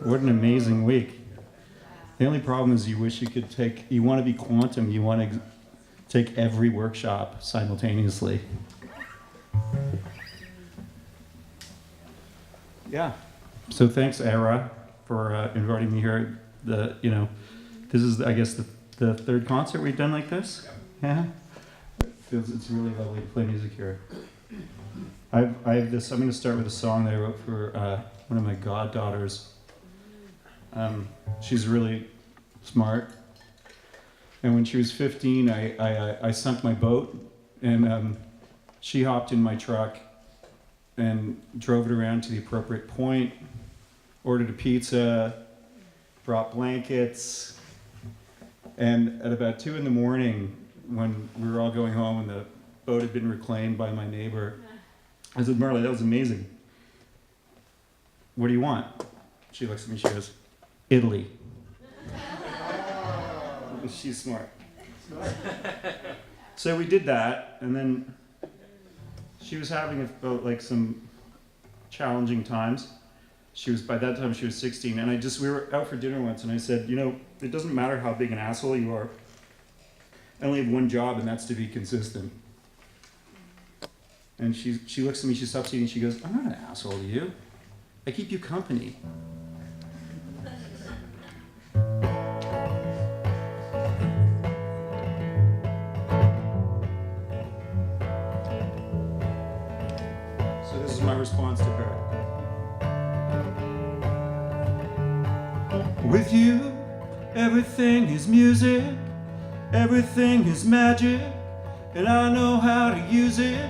What an amazing week. The only problem is you wish you want to be quantum, you want to take every workshop simultaneously. Yeah. So thanks, Ira, for inviting me here. This is, I guess, the third concert we've done like this. Yeah. It's really lovely to play music here. I have this. I'm going to start with a song that I wrote for one of my goddaughters. She's really smart, and when she was 15, I sunk my boat, and she hopped in my truck and drove it around to the appropriate point, ordered a pizza, brought blankets, and at about 2 a.m, when we were all going home and the boat had been reclaimed by my neighbor, I said, "Marley, that was amazing. What do you want?" She looks at me, she goes, "Italy." She's smart. So we did that, and then she was having some challenging times. By that time she was 16, and we were out for dinner once, and I said, it doesn't matter how big an asshole you are. I only have one job, and that's to be consistent. And she looks at me, she stops eating, she goes, "I'm not an asshole to you. I keep you company." So this is my response to her. With you, everything is music, everything is magic, and I know how to use it.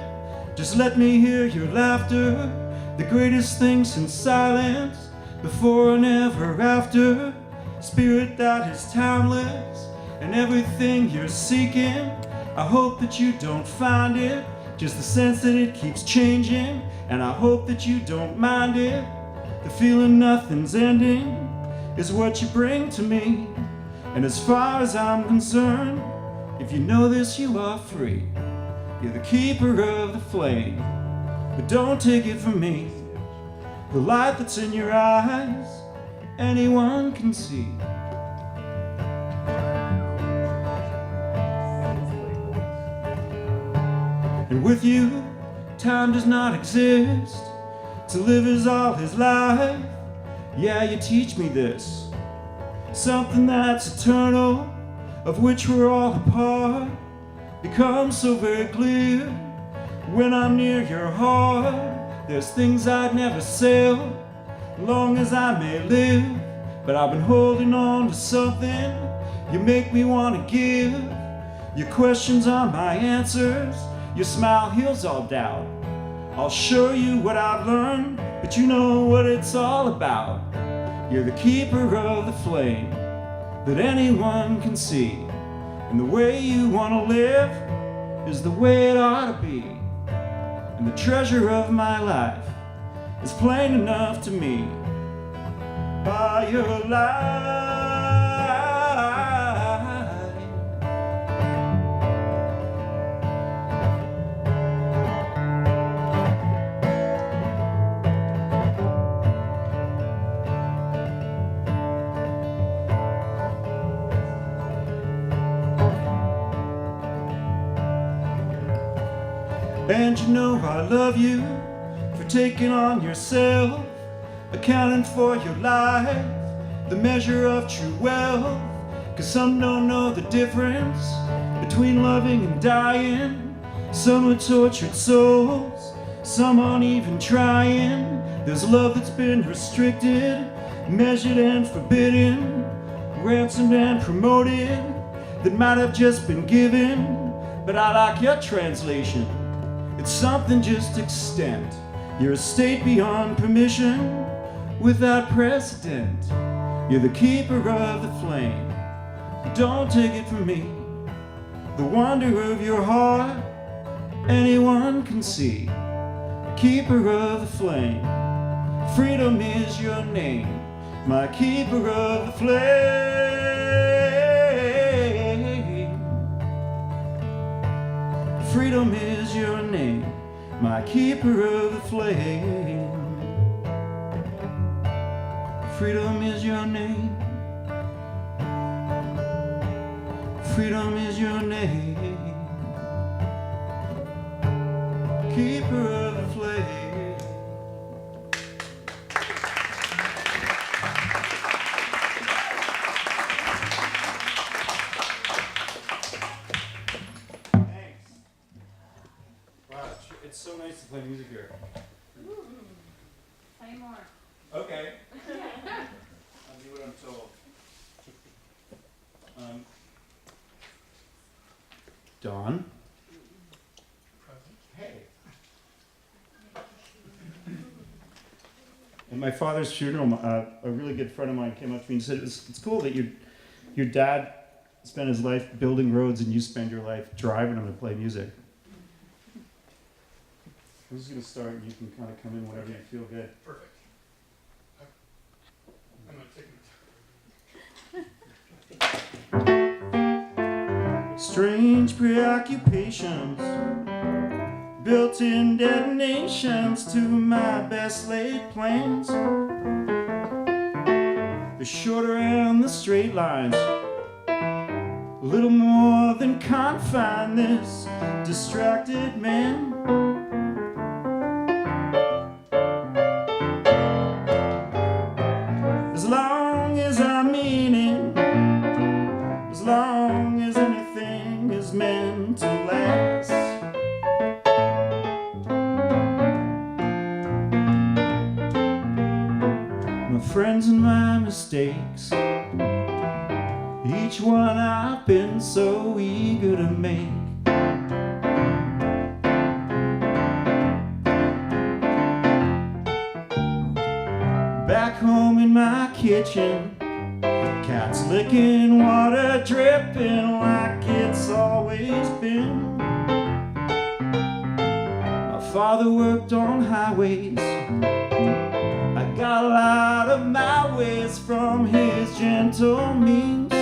Just let me hear your laughter, the greatest thing since silence, before and ever after, spirit that is timeless, and everything you're seeking, I hope that you don't find it, just the sense that it keeps changing, and I hope that you don't mind it, the feeling nothing's ending, is what you bring to me, and as far as I'm concerned, if you know this, you are free. You're the keeper of the flame, but don't take it from me. The light that's in your eyes, anyone can see. And with you, time does not exist. To live is all his life. Yeah, you teach me this. Something that's eternal, of which we're all a part, becomes so very clear when I'm near your heart. There's things I'd never sell, long as I may live, but I've been holding on to something you make me want to give. Your questions are my answers, your smile heals all doubt. I'll show you what I've learned, but you know what it's all about. You're the keeper of the flame that anyone can see. And the way you want to live is the way it ought to be. And the treasure of my life is plain enough to me. By your light. And you know I love you for taking on yourself, accounting for your life, the measure of true wealth. 'Cause some don't know the difference between loving and dying. Some are tortured souls, some aren't even trying. There's love that's been restricted, measured and forbidden, ransomed and promoted, that might have just been given. But I like your translation. It's something just extent. You're a state beyond permission, without precedent. You're the keeper of the flame, but don't take it from me. The wonder of your heart, anyone can see. Keeper of the flame, freedom is your name. My keeper of the flame, freedom is your name. My keeper of the flame, Freedom is your name. Freedom is your name. Keeper of the flame. Thanks. Wow, it's so nice to play music here. Play more. Okay. I'll do what I'm told. Dawn. Hey. At my father's funeral, a really good friend of mine came up to me and said, it's cool that your dad spent his life building roads and you spend your life driving them to play music. I'm just going to start and you can kind of come in whenever you feel good. Perfect. I'm going to take Strange preoccupations, built-in detonations to my best laid plans. The shorter and the straight lines, a little more than confine this distracted man. As long as I mean it, as long as anything is meant to last. My friends and my mistakes, each one I've been so eager to make. Back home in my kitchen, cats licking, water dripping like it's always been. My father worked on highways, I got a lot of my ways from his gentle means.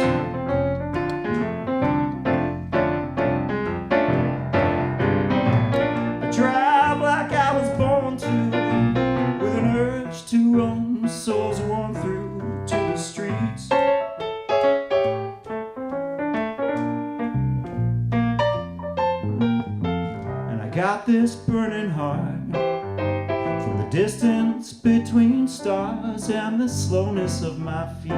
I drive like I was born to, with an urge to roam, souls worn through to the streets. And I got this burning heart from the distance between stars and the slowness of my feet.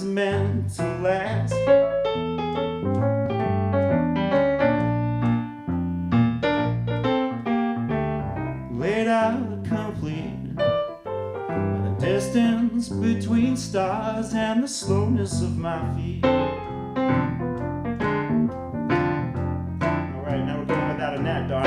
Meant to last. Laid out complete by the distance between stars and the slowness of my feet. Alright, now we're going without a net, Don.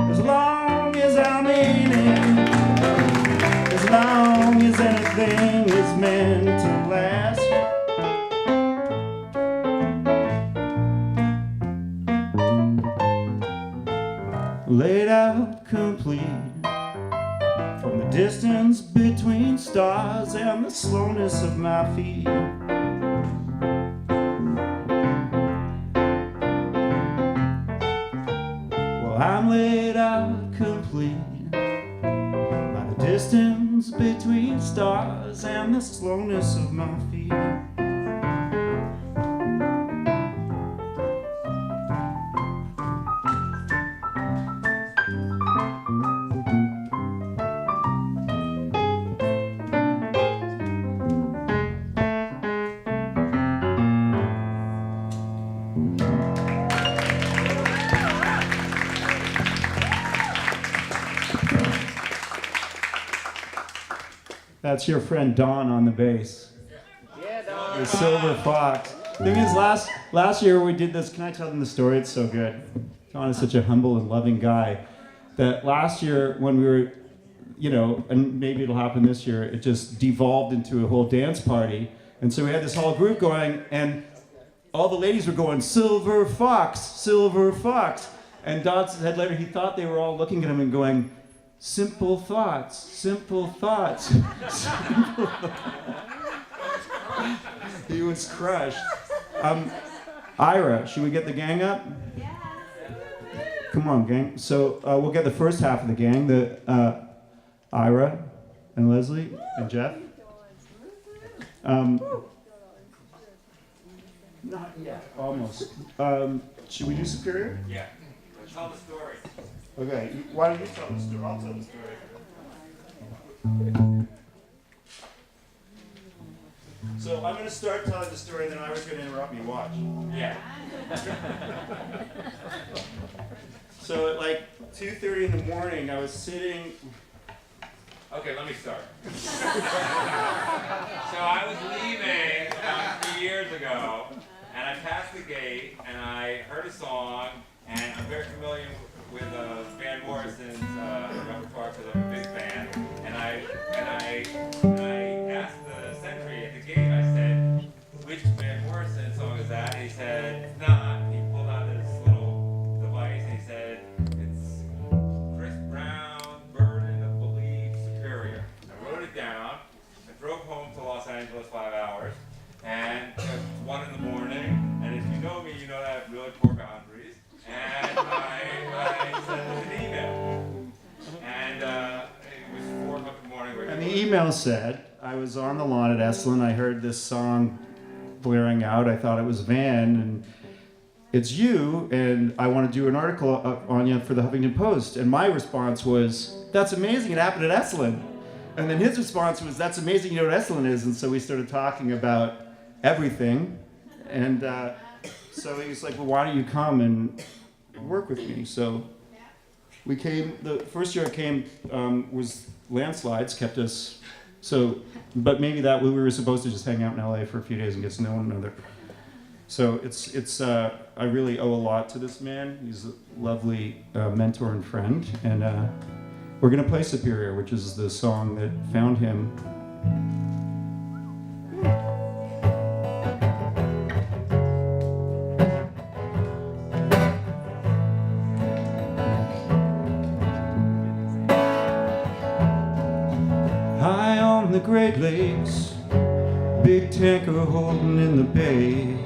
As long as anything is meant to last. Laid out complete from the distance between stars and the slowness of my feet. Well, I'm laid out complete by the distance between stars and the slowness of my feet. That's your friend Don on the bass. Yeah, Don. The Silver Fox. Thing is, last year we did this. Can I tell them the story? It's so good. Don is such a humble and loving guy that last year when we were, and maybe it'll happen this year, it just devolved into a whole dance party. And so we had this whole group going, and all the ladies were going, Silver Fox, Silver Fox. And Don said later he thought they were all looking at him and going, simple thoughts, simple thoughts. Simple thoughts. He was crushed. Ira, should we get the gang up? Come on, gang. So we'll get the first half of the gang, Ira and Leslie and Jeff. Not yet, almost. Should we do Superior? Yeah. Tell the story. Okay, why don't you tell the story? I'll tell the story. So I'm going to start telling the story, then Ira's going to interrupt me. Watch. Yeah. So at like 2:30 in the morning, I was sitting. Okay, let me start. So I was leaving about 3 years ago, and I passed the gate, and I heard a song, and I'm very familiar with Van Morrison's repertoire because I'm a big fan. And I asked the sentry at the gate, I said, which Van Morrison song is that? And he said, it's not. He pulled out this little device and he said, it's Chris Brown, Burden of Belief, Superior. I wrote it down. I drove home to Los Angeles 5 hours. And it was 1 in the morning. And if you know me, you know that I have really poor boundaries. And I sent an email. And it was 4 o'clock in the morning. And the email said, I was on the lawn at Esalen. I heard this song blaring out. I thought it was Van, and it's you, and I want to do an article on you for the Huffington Post. And my response was, that's amazing, it happened at Esalen. And then his response was, that's amazing, you know what Esalen is. And so we started talking about everything. And so he was like, well, why don't you come and work with me? So we came, the first year I came was landslides, kept us, but maybe that we were supposed to just hang out in LA for a few days and get to know one another. So I really owe a lot to this man. He's a lovely mentor and friend. And we're gonna play Superior, which is the song that found him. High on the Great Lakes, big tanker holding in the bay.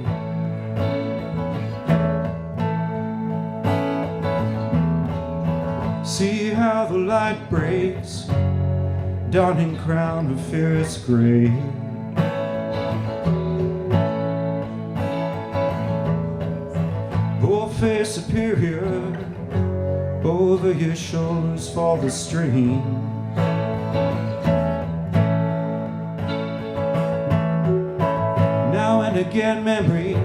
See how the light breaks, dawning crown of fairest gray. Oh, fair Superior, over your shoulders fall the streams. Now and again memory,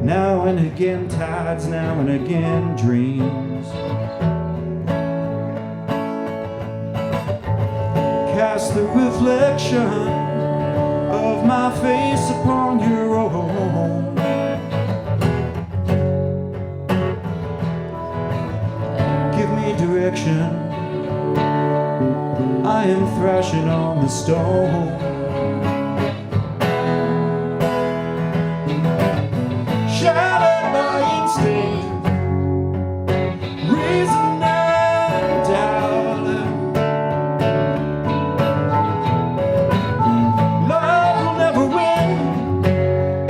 now and again tides, now and again dreams. Cast the reflection of my face upon your own. Give me direction, I am thrashing on the stone. Shattered by instinct, reason and doubt. Love will never win,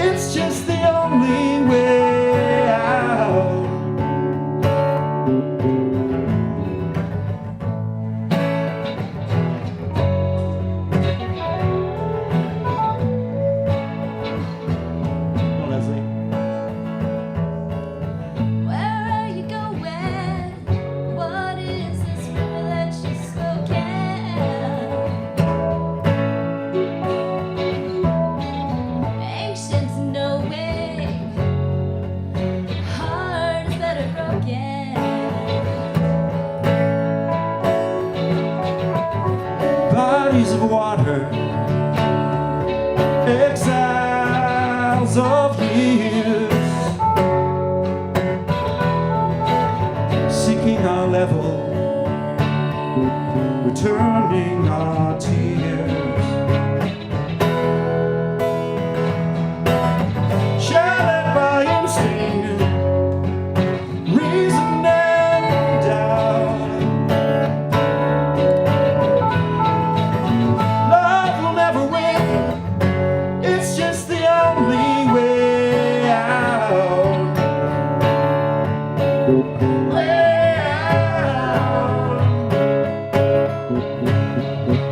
it's just the only way out. of years, sinking our level, returning our tears. Shattered by instinct, reason and doubt. Love will never win, it's just the only way out. Way out.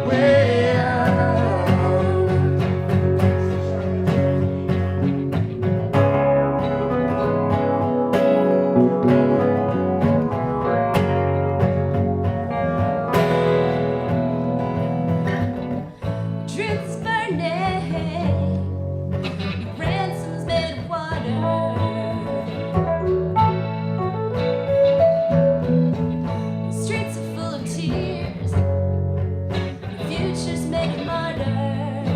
Way out. Truth's burning, ransom's made of water. The streets are full of tears, the future's made of martyrs.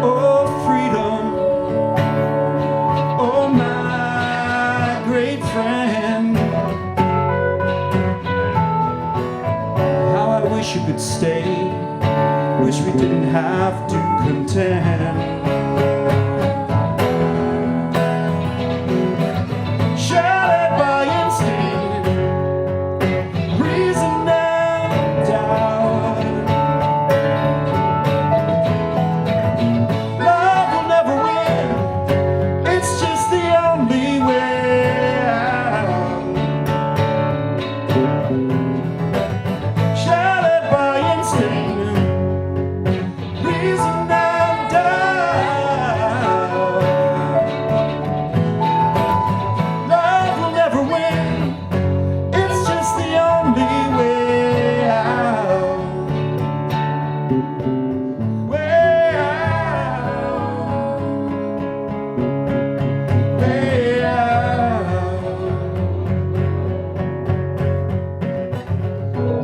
Oh, freedom, oh, my great friend. How I wish you could stay, wish we didn't have to contend. Shattered by instinct, reason and doubt. Love will never win, it's just the only way out. Shattered by instinct, reason and doubt. Love will never win, it's just the only way out. Way out. Way out.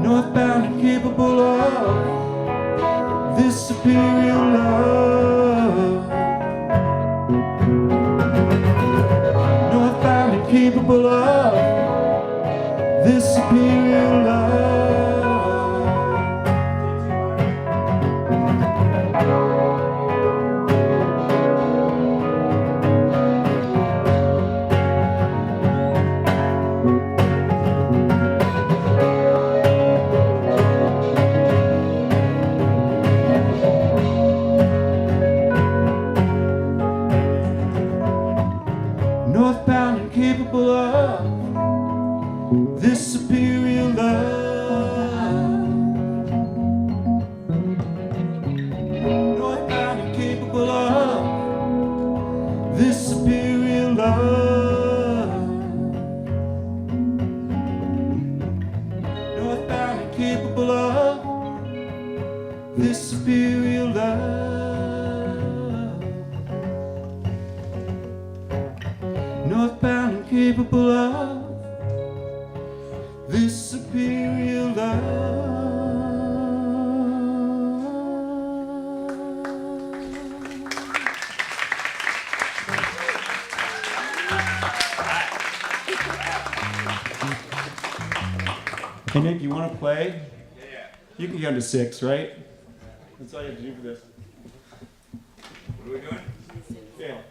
Northbound and capable of this superior love. Northbound and capable of this superior love. Northbound and capable of this superior love. Northbound and capable of this superior love. Northbound and capable of this superior love. Northbound and capable of this superior love. Hey Nick, you want to play? Yeah. You can go to 6, right? That's all you have to do for this. What are we doing? Yeah.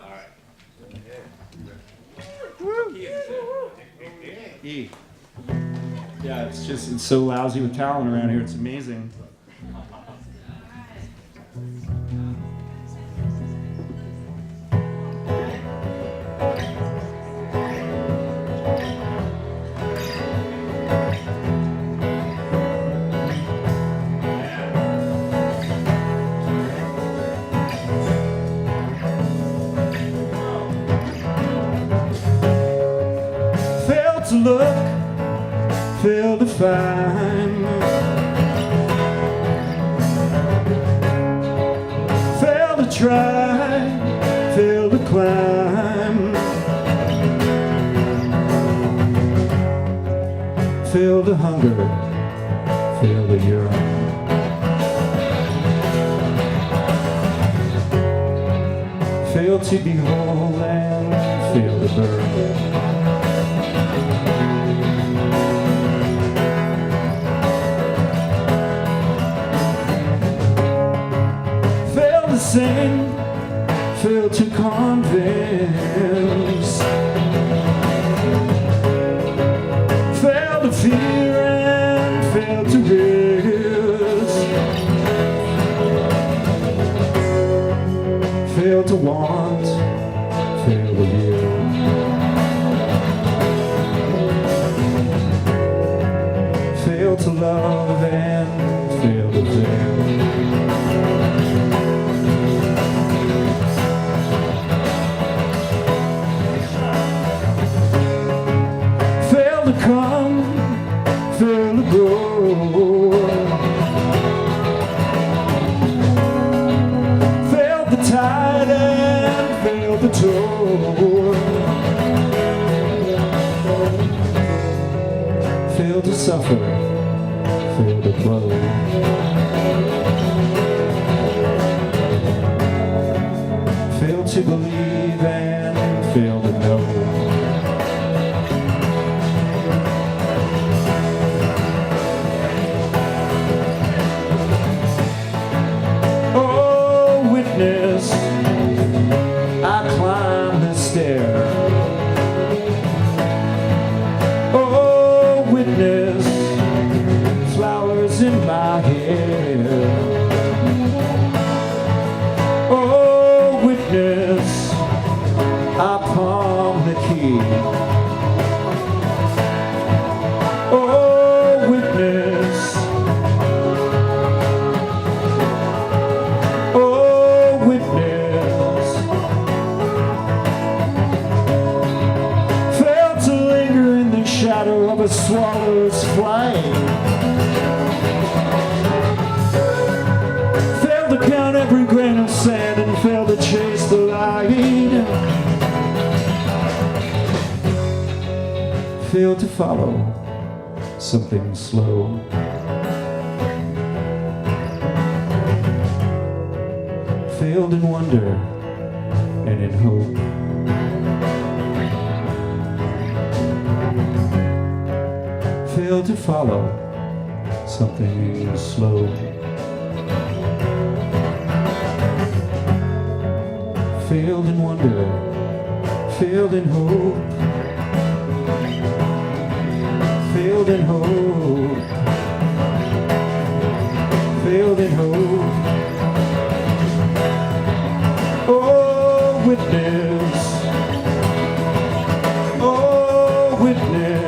All right. E. Yeah, it's so lousy with talent around here. It's amazing. Failed to look, failed to find, failed to try, failed to climb, failed to hunger, failed to yearn. fail to be whole and fail to burn. Fail to sing, fail to convince, fail to fear and fail to risk, fail to want, fail to yield, fail to love and fail to fail. Fail to come, fail to go, fail the tide and fail the toll, fail to suffer, fail to flow, fail to believe and fail to know. I climb the stair. Oh, witness, flowers in my hair. Oh, witness, I palm the key. Oh, witness, shadow of a swallow's flight. Fail to count every grain of sand and fail to chase the light. Fail to follow something slow. Failed in wonder and in hope. Failed to follow something slow. Failed in wonder, failed in hope. Failed in hope. Failed in hope. Oh, witness. Oh, witness.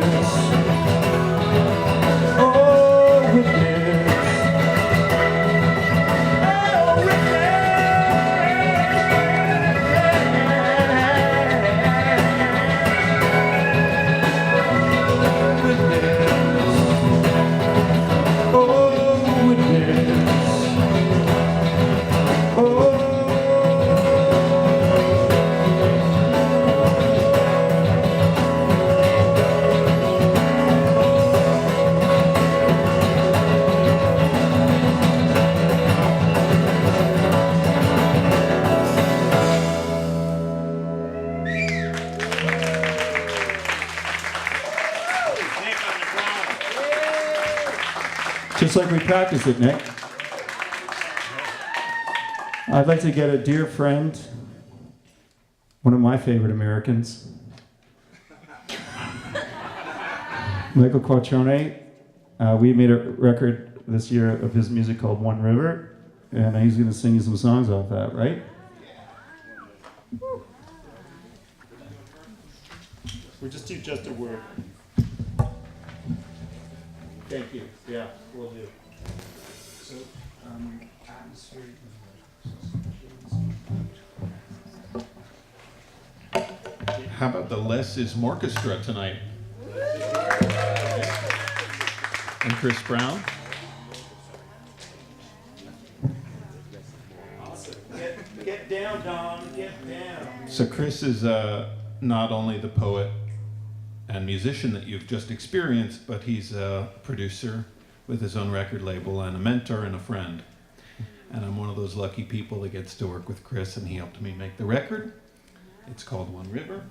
Just like we practiced it, Nick. I'd like to get a dear friend, one of my favorite Americans, Michael Quattrone. We made a record this year of his music called One River, and he's going to sing you some songs off that, right? We just do just a word. Thank you. Yeah, we'll do. So, atmosphere. How about the Less is Morechestra tonight? And Chris Brown. Awesome. Get down, Don. Get down. So Chris is not only the poet and musician that you've just experienced, but he's a producer with his own record label and a mentor and a friend. And I'm one of those lucky people that gets to work with Chris, and he helped me make the record. It's called One River.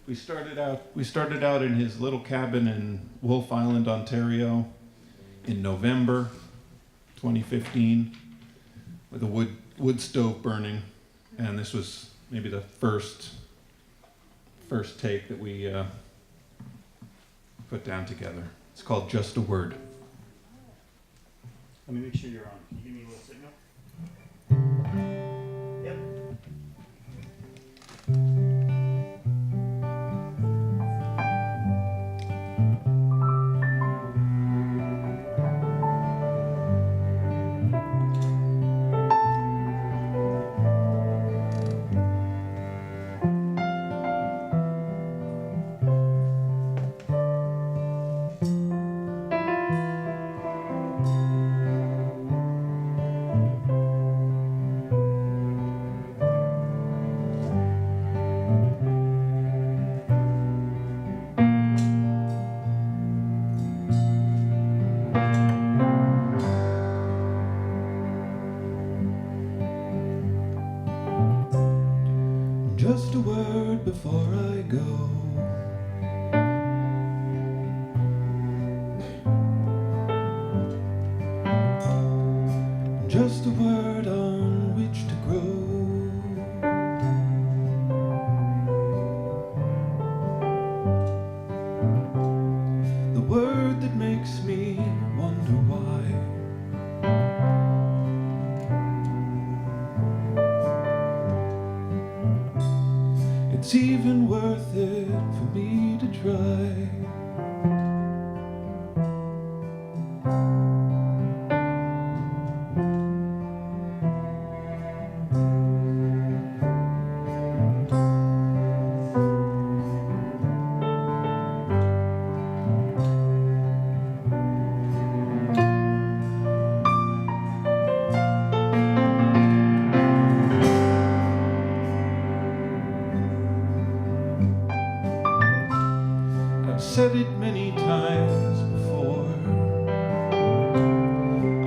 We started out in his little cabin in Wolfe Island, Ontario, in November 2015, with a wood stove burning, and this was maybe the first take that we put down together. It's called Just a Word. Let me make sure you're on. Can you give me a little signal? Yep. Just a word before I go. Just a word on which to grow. The word that makes me wonder why. It's even worth it for me to try. I've said it many times before.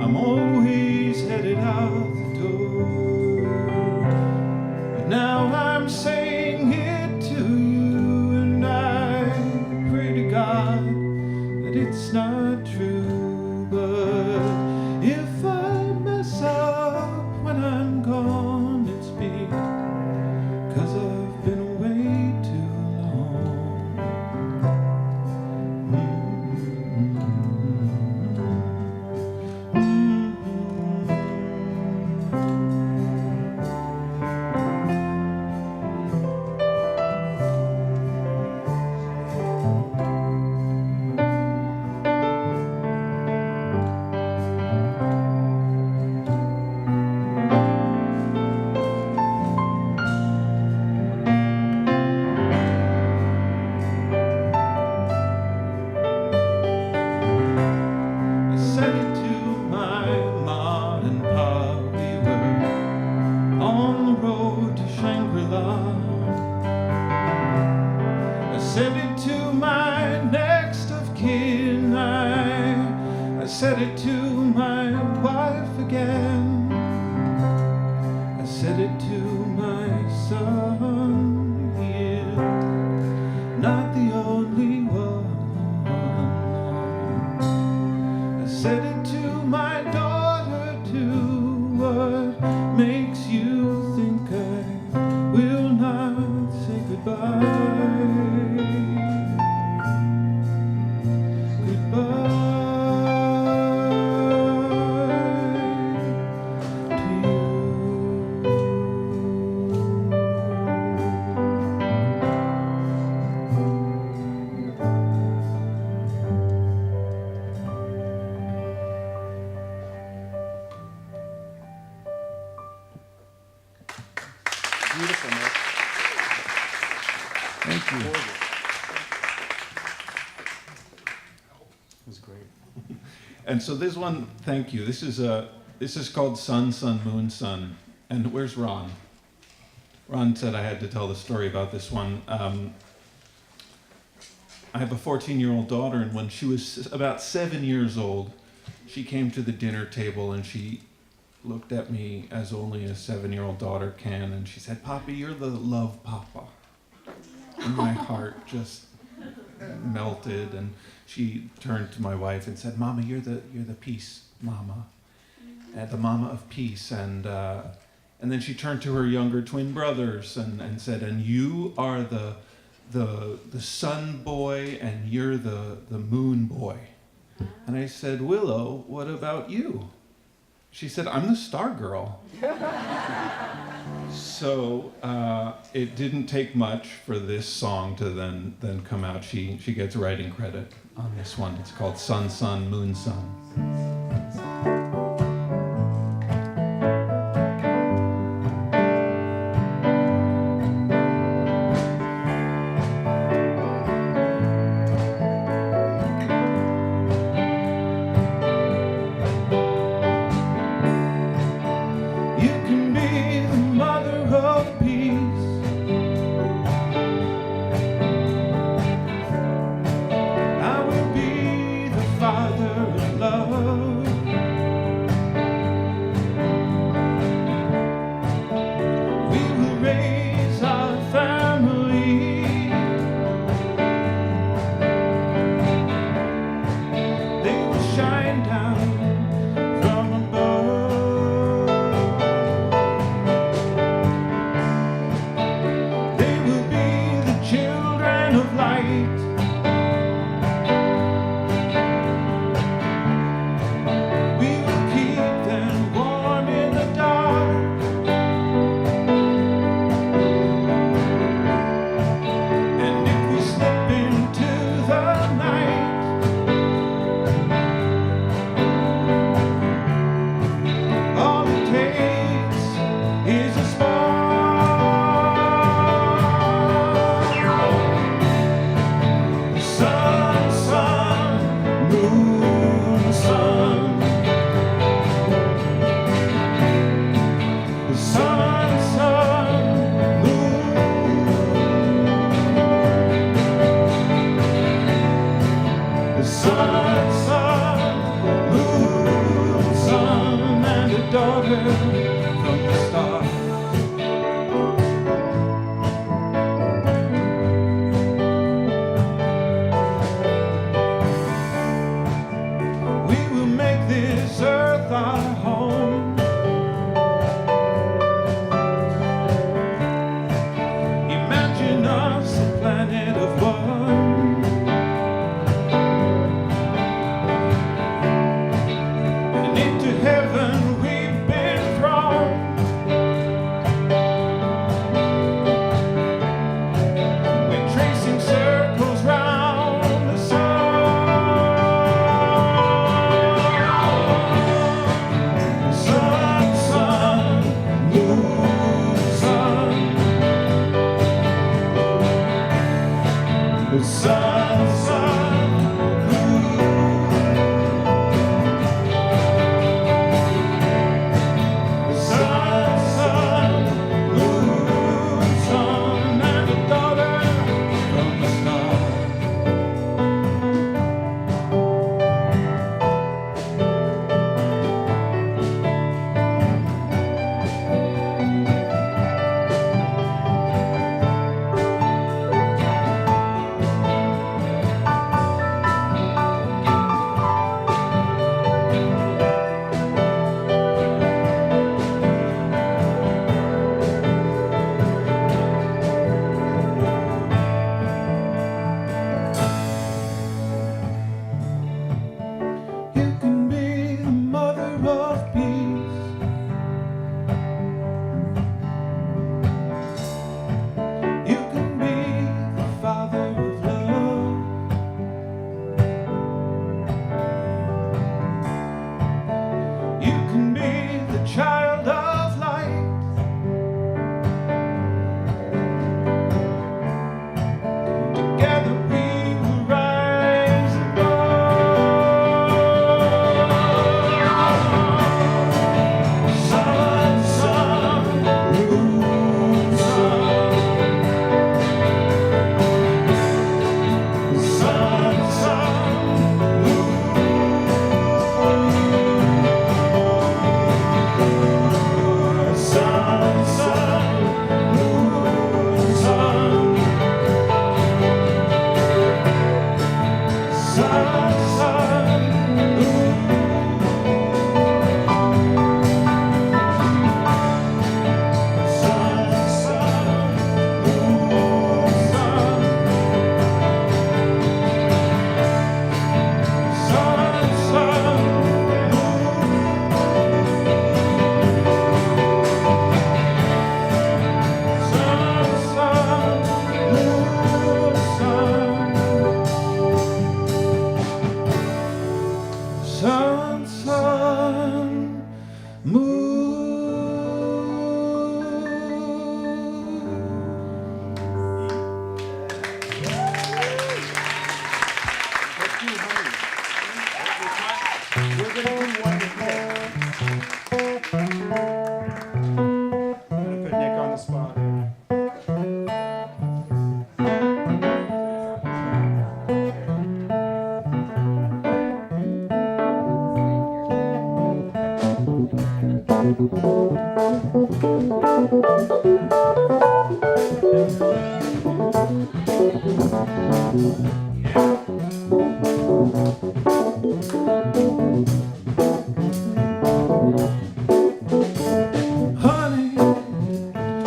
I'm always headed out the door. But now I'm saying it to you, and I pray to God that it's not true. But if I mess up when I'm gone, it's because I've been away too long. I said it to my ma and pa. We were on the road to Shangri-La. I said it to my next of kin. I said it to my wife again. I said it to my son. He is not the only one. I said it to my daughter too. What makes you think I will not say goodbye? Goodbye to you. Beautiful, Nick. Thank you. It was great. And so this one, thank you. This is called Sun, Sun, Moon, Sun. And where's Ron? Ron said I had to tell the story about this one. I have a 14-year-old daughter, and when she was about 7 years old, she came to the dinner table and she looked at me as only a 7-year-old daughter can, and she said, "Papi, you're the love papa." And my heart just melted, and she turned to my wife and said, "Mama, you're the peace mama, the mama of peace." And then she turned to her younger twin brothers and said, "And you are the sun boy, and you're the moon boy." And I said, "Willow, what about you?" She said, "I'm the star girl." So it didn't take much for this song to then come out. She gets writing credit on this one. It's called Sun, Sun, Moon, Sun. Father of love. Honey,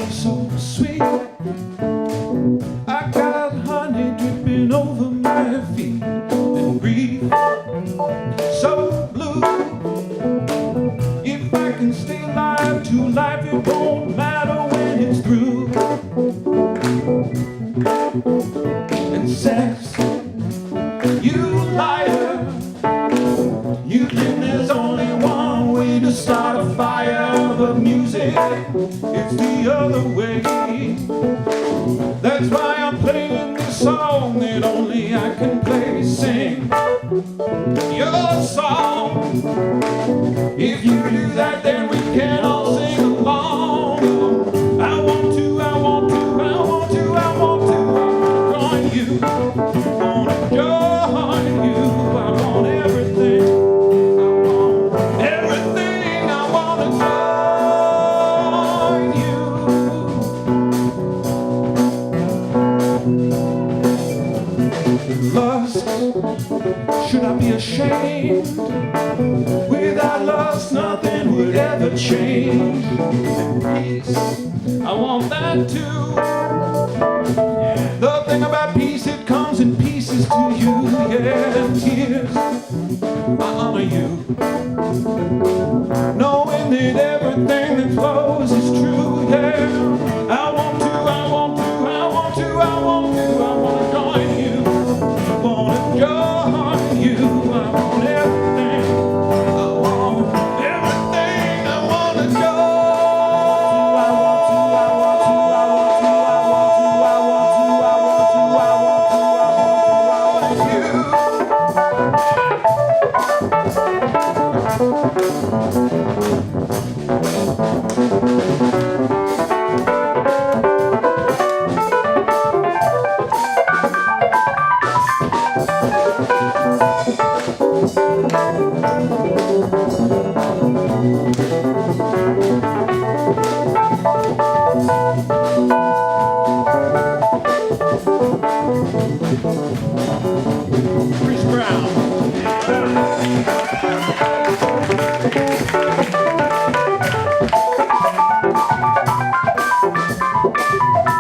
so sweet. I got honey dripping over my feet, and grief so blue. If I can stay alive to life, it won't matter when it's through. And sex, you liar, you think there's only one way to start a fire, but music, it's the other way. That's why I'm playing this song that only I can play. Sing your song. If you do that, then we can all sing along. I want to, I want to, I want to, I want to, I want to join you. I want to join you. I want everything. I want everything. I want to join you. Lust, should I be ashamed? Without lust, nothing would ever change. And peace, I want that too. The thing about peace, it comes in pieces to you. Yeah, and tears, I honor you. Knowing that everything that flows is true. Yeah, I want to, I want to, I want to, I want to, I want to join you. I want to join you. I want everything. I want everything. I want to go. I want to, I want to, I want to, I want to, I want to, I want to, I want to, I want to, I want you. Chris Brown.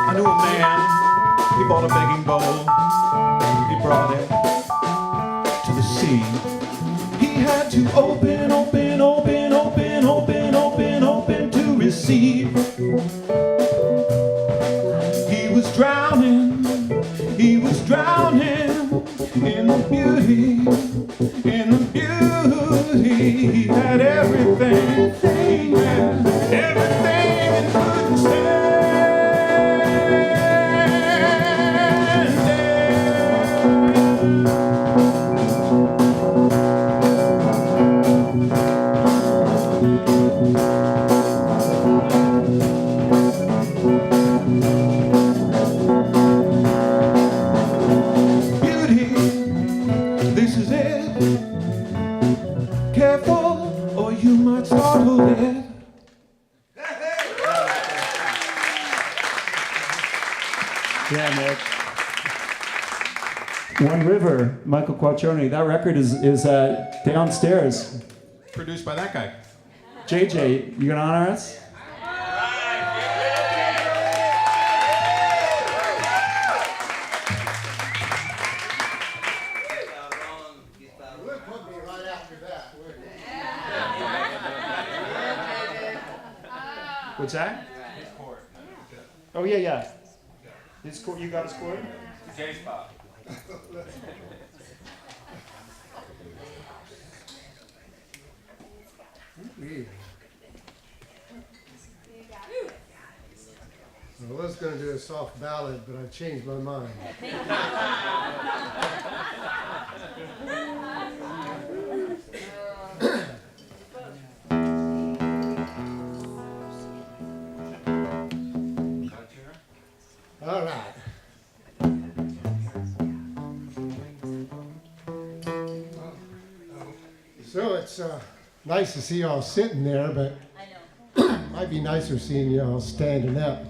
I knew a man, he bought a begging bowl, he brought it to the sea. He had to open, open, open, open, open, open, open to receive. He was drowning in the beauty, in the beauty. He had everything, he had everything and couldn't stand this is it. Careful, or you might startle it. Yeah, Nick. One River, Michael Quattroni. That record is downstairs. Produced by that guy. JJ, you gonna honor us? What's that? His chord. Oh yeah. His chord, you got his chord? J spot. I was going to do a soft ballad, but I changed my mind. All right. So it's nice to see you all sitting there, but Might be nicer seeing you all standing up.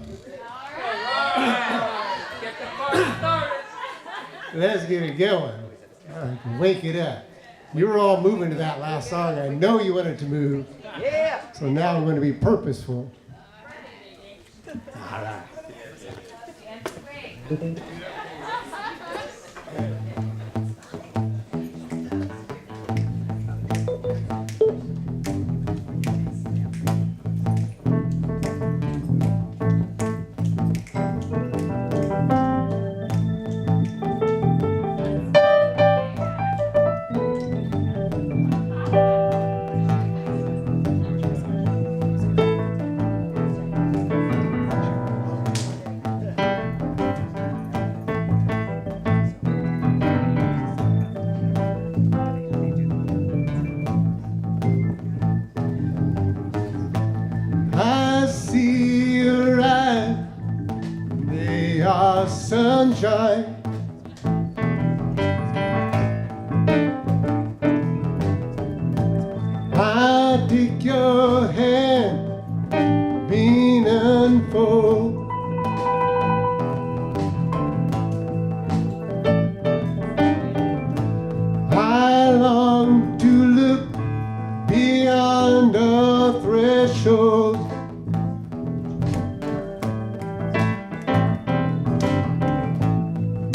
Get the party started. Let's get it going. Wake it up. You were all moving to that last song. I know you wanted to move. Yeah. So now I'm going to be purposeful. All right. I see your eyes, they are sunshine. I take your hand, being unfold. I long to look beyond the threshold.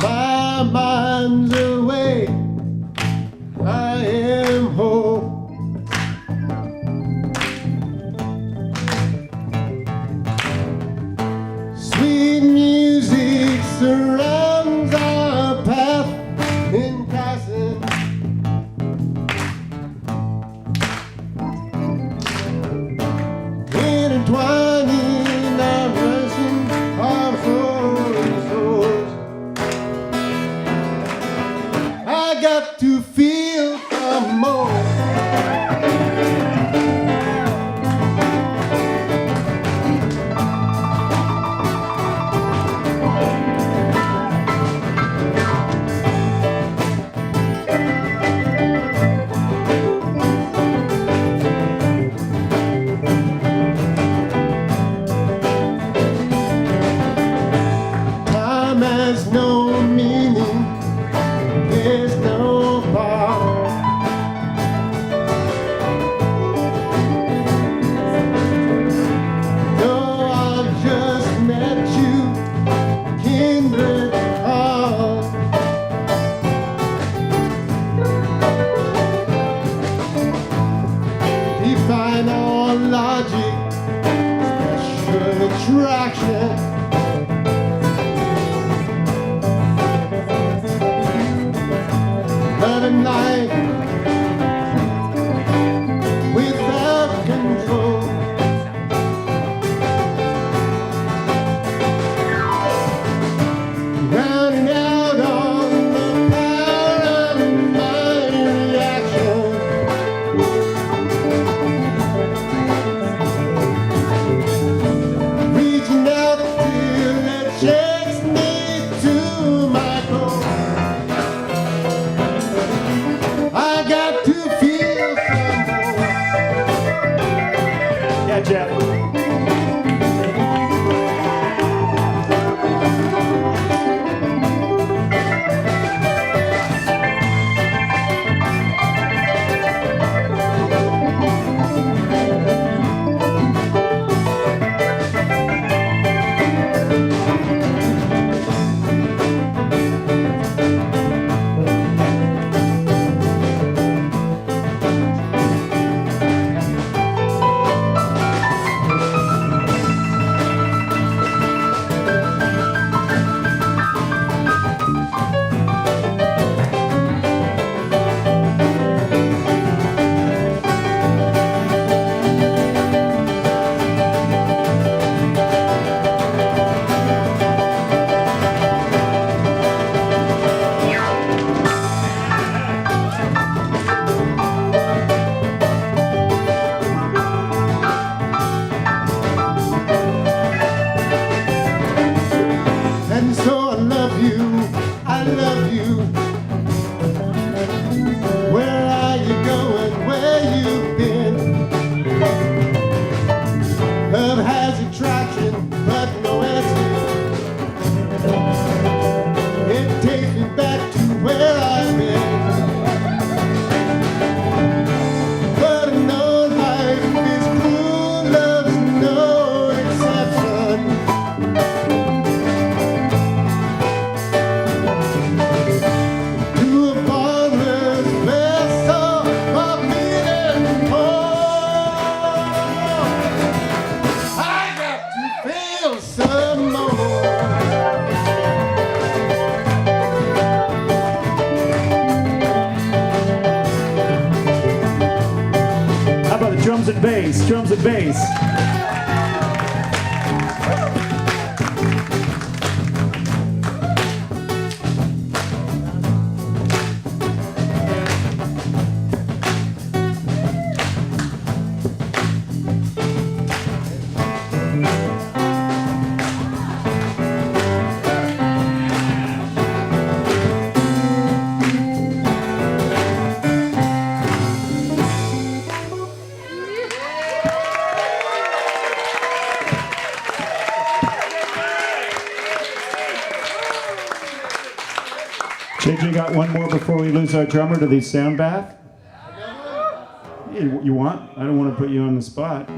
My mind's away, I am whole. Sweet music surrounds our path in passing. Intertwining our rushing our souls. I got to feel some more. Time has no meaning, there's no bar. Though I've just met you, kindred heart. Define all logic, special attraction. Love and life without control. Rounding out on the power of my reaction. Reaching out to but no answer. It takes me back to where I've been. But I know life is cruel, love's no exception. To a bottomless vessel of feeling I got to feel some more. How about the drums and bass? Drums and bass. JJ got one more before we lose our drummer to the sound bath. You want? I don't want to put you on the spot.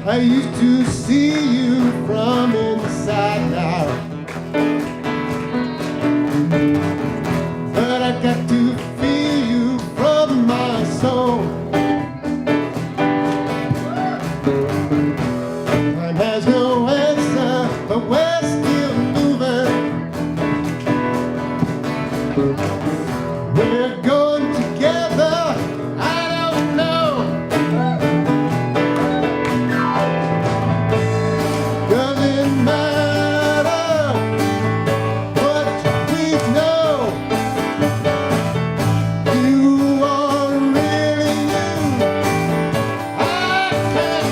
I used to see you from inside out, but I got to feel you from my soul. Time has no answer, but we're still moving. We're going together, I don't know. Doesn't matter what we know. You are really you. I can't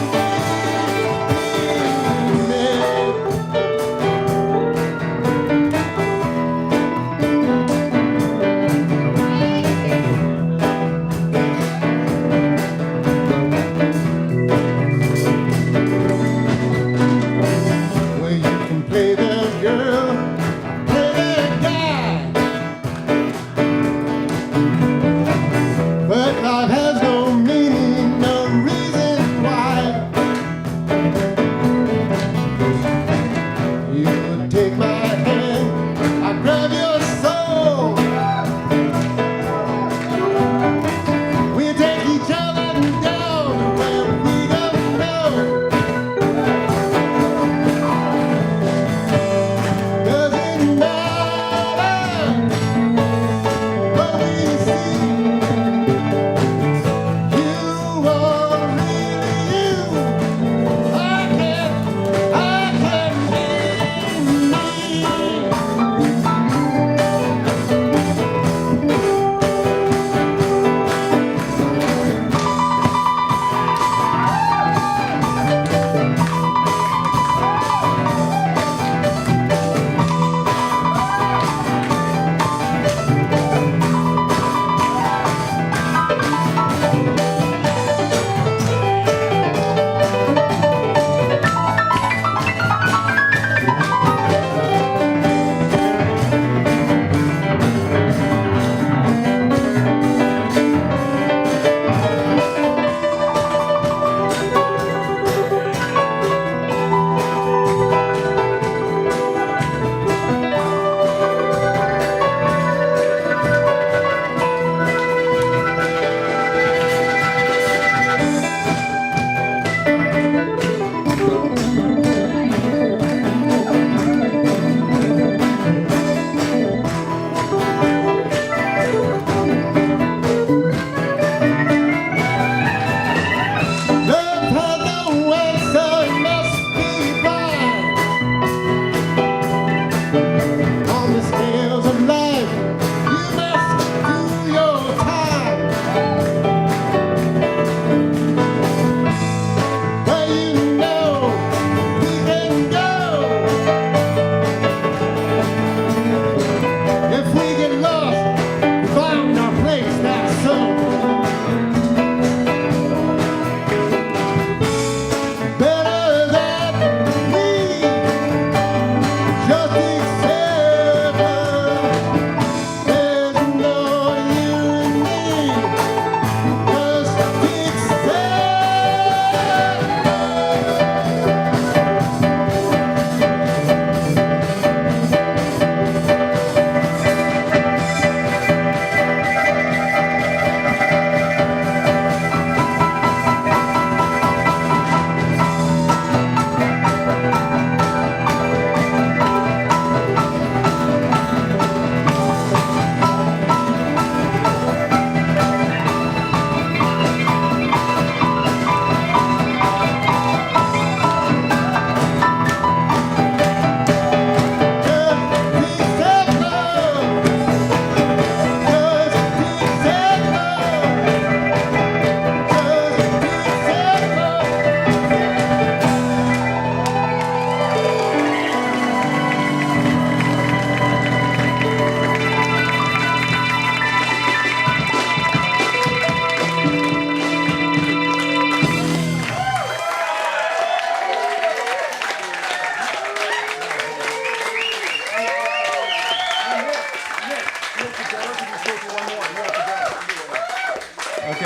well, you can play the girl, play the guy, but life has no meaning, no reason why. You would take my hand, I grab your soul. We take each other down where we don't know. Doesn't matter what we see. You are really you. I can't be me.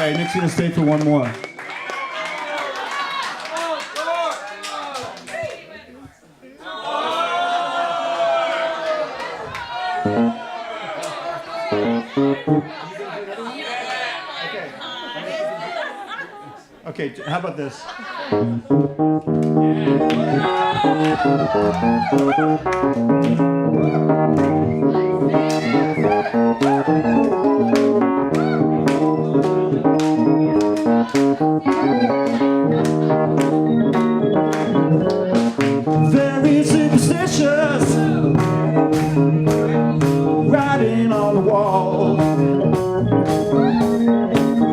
Okay, Nick's gonna stay for one more. Okay, how about this? Very superstitious, writing on the wall.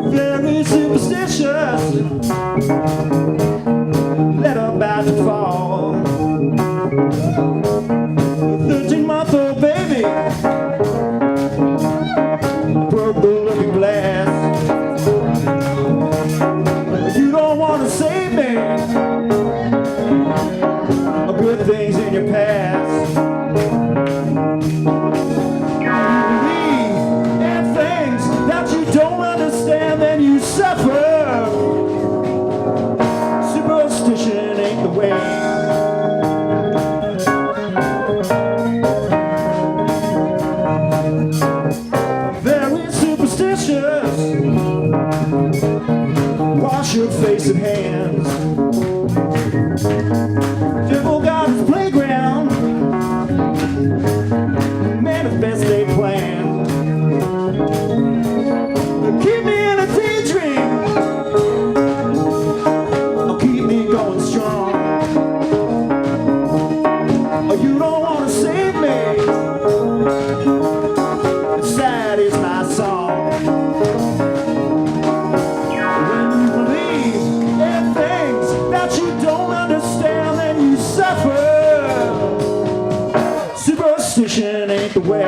Very superstitious, let about to fall. 13-month-old baby broke the looking glass. You don't want to save me, good things in your past. Believe in things that you don't understand, then you suffer. Superstition ain't the way. Very superstitious, wash your face and hands. Devil got his playground, manifest they plan. Keep me in a daydream, keep me going strong. You don't want to save me, it's sad is my song. When you believe in things that you don't understand, then you suffer. Superstition ain't the way.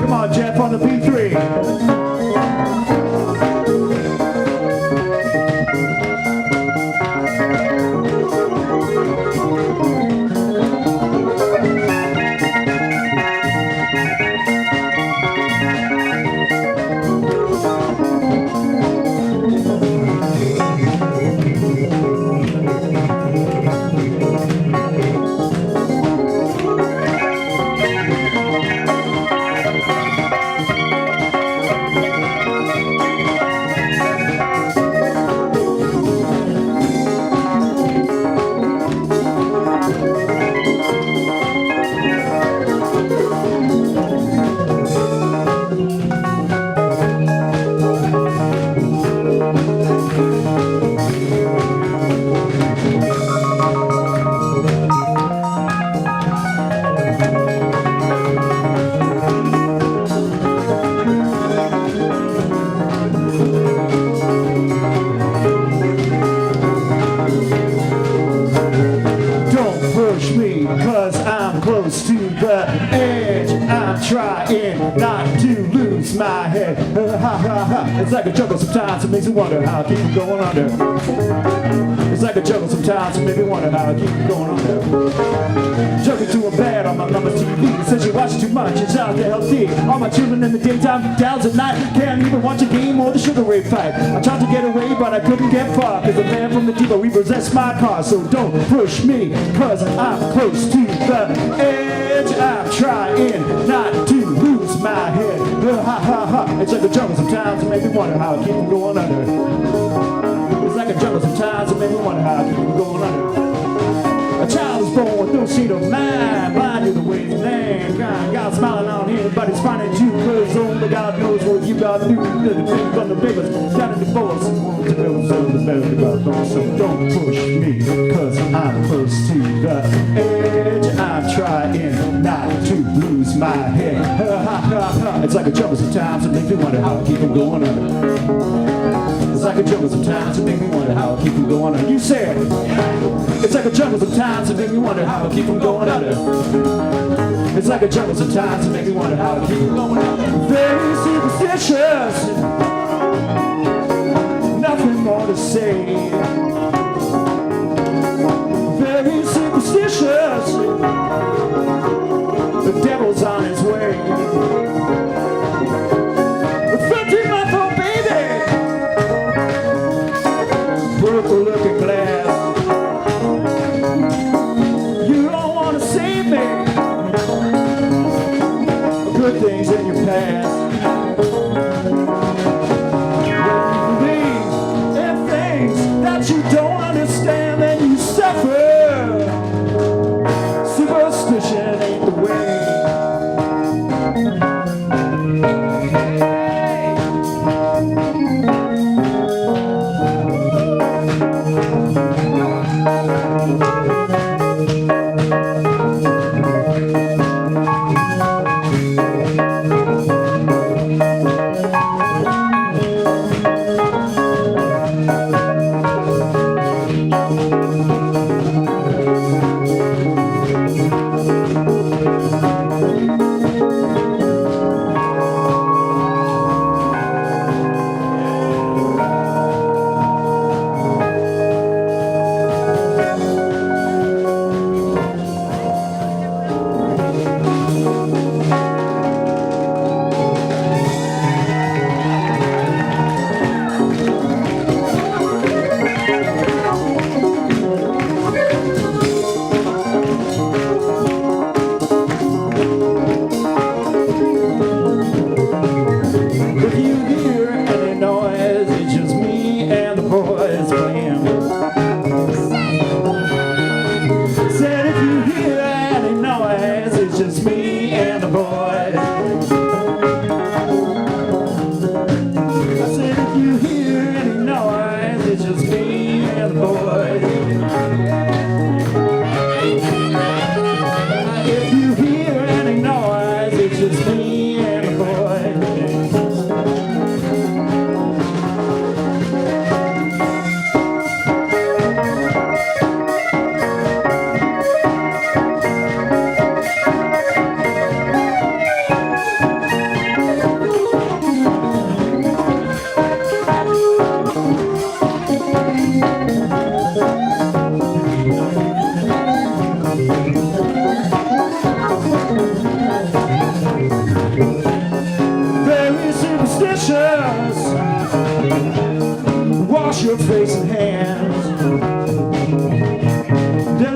Come on, Jeff, on the B3. Close to the edge, I'm trying not to lose my head. Ha ha ha. It's like a jungle sometimes, it makes me wonder how I keep from going under. It's like a jungle sometimes, it makes me wonder how I keep from going under. Jumping to a bed on my mama's TV, says she watches too much, it's out to healthy. All my children in the daytime, downs at night, can't even watch a game or the sugar ray fight. I tried to get away, but I couldn't get far, cause the man from the depot repossessed my car. So don't push me, cause I'm close to the edge. I'm trying not to lose my head. Ha ha ha. It's like a jungle sometimes, it makes me wonder how I keep from going under. It's like a jungle sometimes, it makes me wonder how I keep from going under. A child is born with no seed of mind, blind to the ways of mankind. God smiling on him, but he's finding too close. Only God knows what you gotta do. The things on the papers, got a divorce. To know so the better about those. So don't push me, cause I'm close to the edge. I'm trying not to lose my head. Ha ha ha ha. It's like a jungle sometimes, it makes me wonder how I keep from going under. It's like a jungle sometimes, it makes me wonder how I keep from going under. You said it's like a jungle sometimes, it makes me wonder how I keep from going under. It's like a jungle sometimes, it makes me wonder how I keep from going under. Very superstitious, nothing more to say. Very superstitious, the devil's on his way.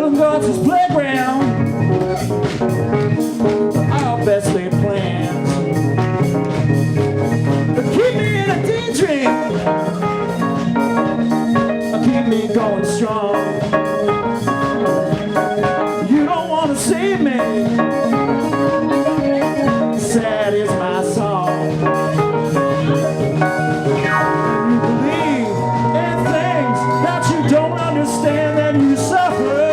heaven guards his playground. Our best laid plans keep me in a daydream, keep me going strong. You don't want to save me, sad is my song. You believe in things that you don't understand, then you suffer.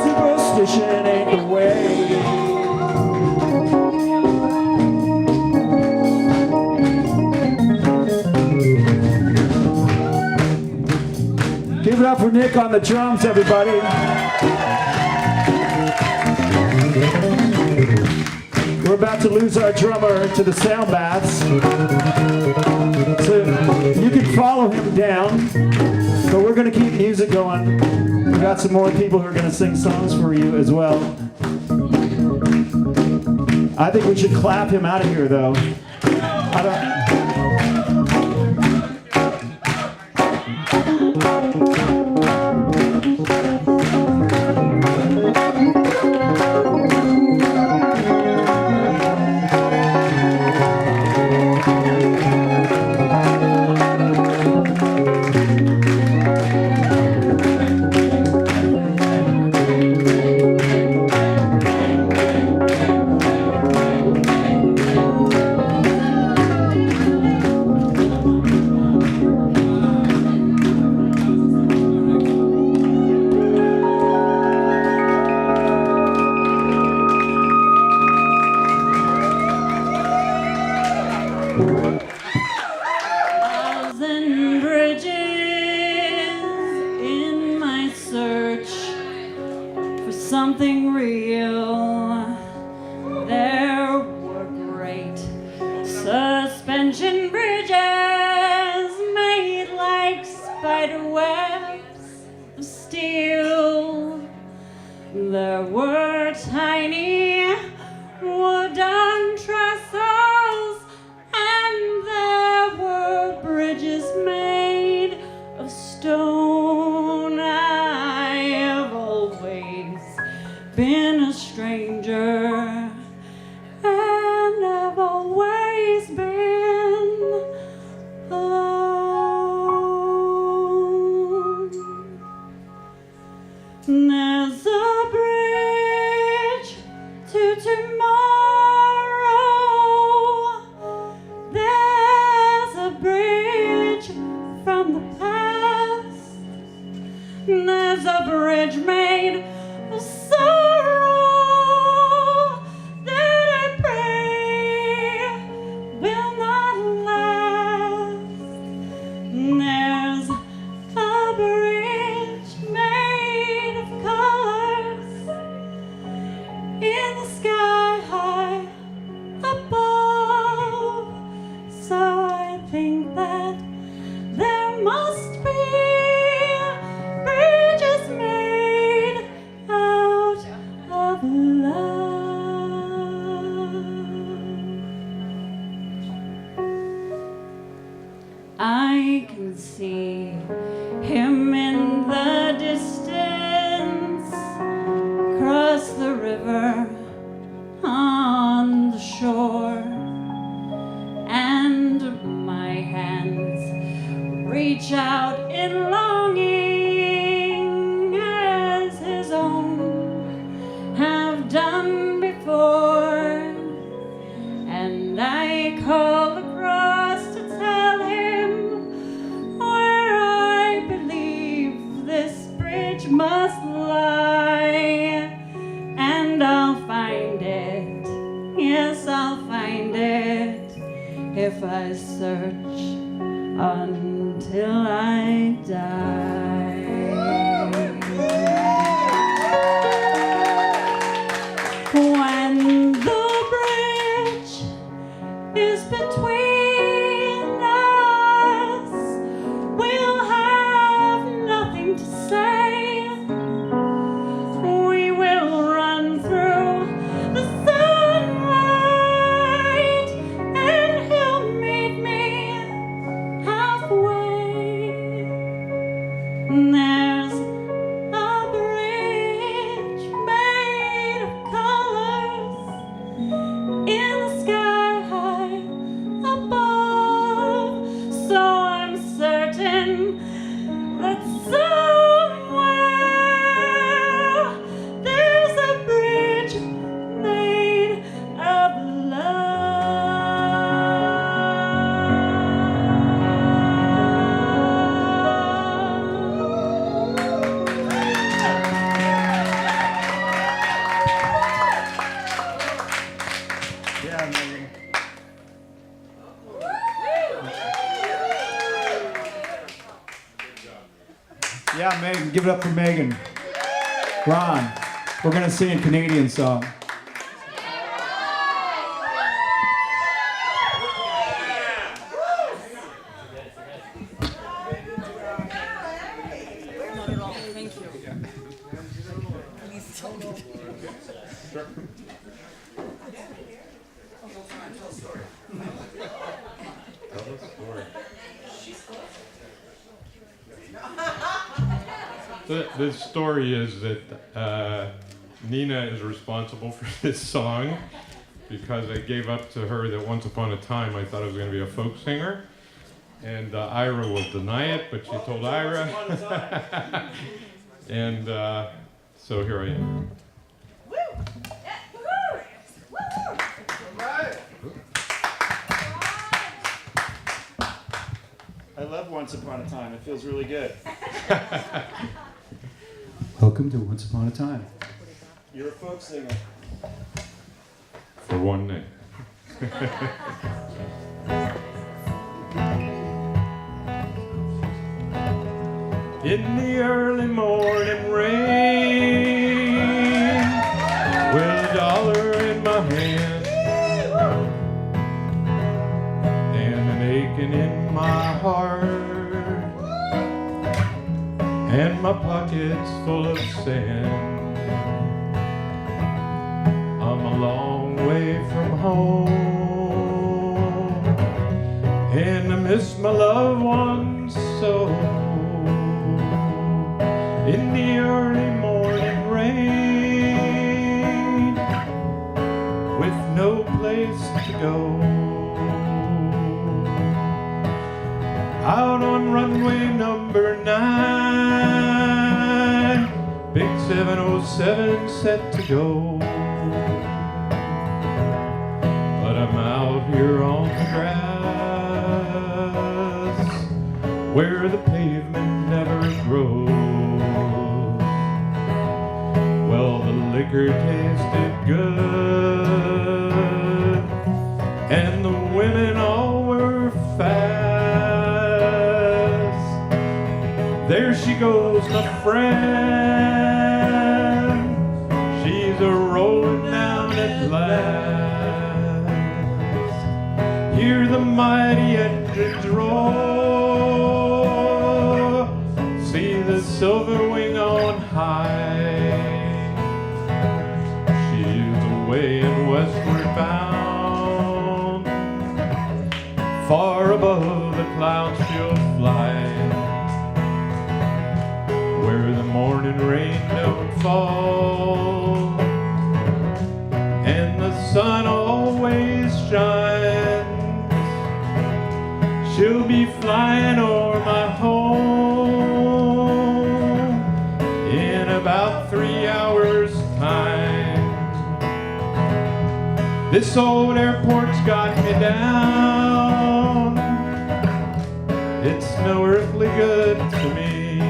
Superstition ain't the way. Give it up for Nick on the drums, everybody. We're about to lose our drummer to the sound baths. So you can follow him down, but we're going to keep music going. We got some more people who are going to sing songs for you as well. I think we should clap him out of here, though. I don't... Something real. There were great suspension bridges made like spider webs of steel. There were tiny wooden trestles, and there were bridges made of stone. I've always been a stranger, and I've always been alone. There's a bridge to tomorrow. There's a bridge from the past. There's a bridge made of sorrow that I pray will not last. There's a bridge made of colors in the sky high above. So I think that there must be bridges made out of love. I can see him in the distance, across the river on the shore, and my hands reach out in longing as his own have done before, and I call across to tell him where I believe this bridge must lie, and I'll find it, yes, I'll find it if I search until I die. When the bridge is between us, we'll have nothing to say. We will run through the sunlight, and he'll meet me halfway. Give it up for Megan. Ron, we're going to sing a Canadian song. The story is that Nina is responsible for this song because I gave up to her that once upon a time I thought I was going to be a folk singer. And Ira will deny it, but she told Ira. And so here I am. I love Once Upon a Time. It feels really good. Welcome to Once Upon a Time. You're a folk singer. For one night. In the early morning rain, with a dollar in my hand and an aching in my heart and my pockets full of sand. I'm a long way from home and I miss my loved ones so. In the early morning rain, with no place to go, out on runway number 9, big 707 set to go. But I'm out here on the grass, where the pavement never grows. Well, the liquor tasted good, and the women all were fast. There she goes, my friend, she's a-rolling down at last. Hear the mighty engines roar, see the silver wing on high. Way and westward bound, far above the clouds she'll fly, where the morning rain don't fall and the sun always shines. She'll be flying o'er my home in about 3 hours' time. This old airport's got me down. It's no earthly good to me,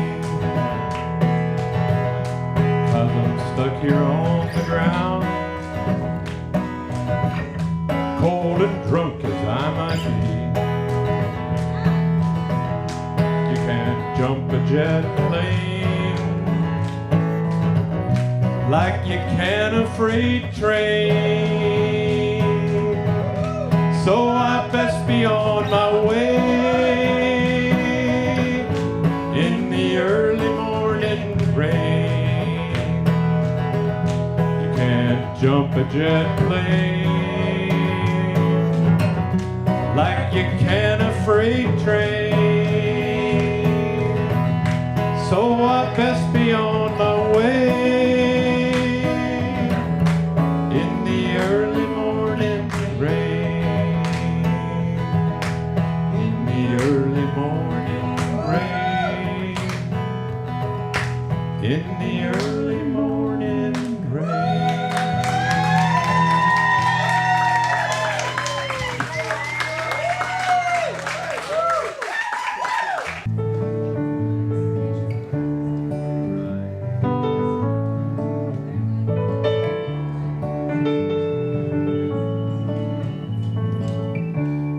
'cause I'm stuck here on the ground, cold and drunk as I might be. You can't jump a jet plane like you can a freight train. So I best be on my way in the early morning rain. You can't jump a jet plane like you can a freight train. So I best be on my way in the early morning rain. Early morning rain, in the early morning rain.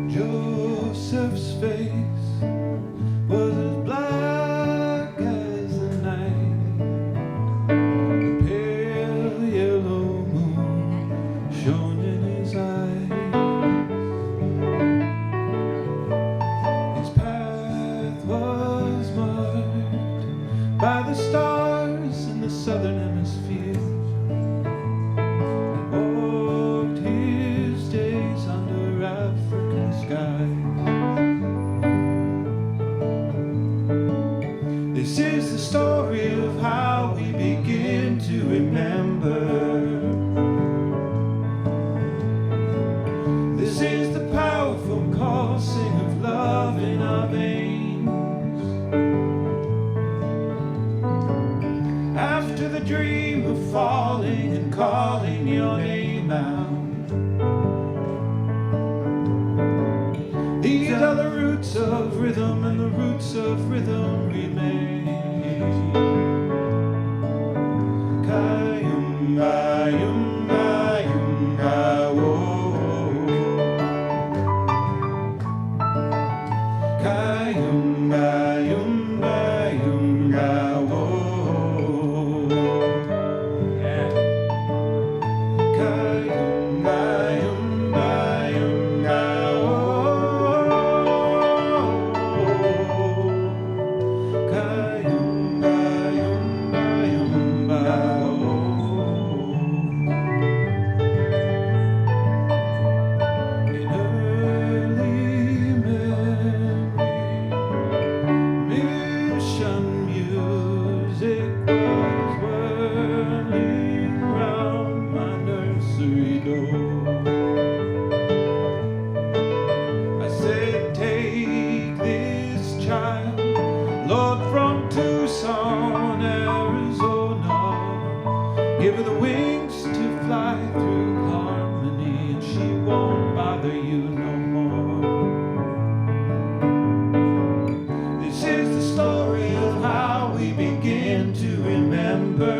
Joseph's face was as black as the night. southern hemisphere. He walked his days under African skies. This is the story of how we begin to remember. This is the powerful pulsing of love in our veins. After the dream of falling and calling your name out, these are the roots of rhythm, and the roots of rhythm remain. Kayumba, yumba, yumba, whoa. Kayumba, yumba, yumba, whoa. Yeah. Kayumba, yumba, yumba, whoa. Kayumba, yumba, yumba, whoa. In early memory, mission music was whirling round my nursery door. I said, take this child, Lord, from Tucson, Arizona. Give her the wings to fly through harmony, and she won't bother you no more. This is the story of how we begin to remember.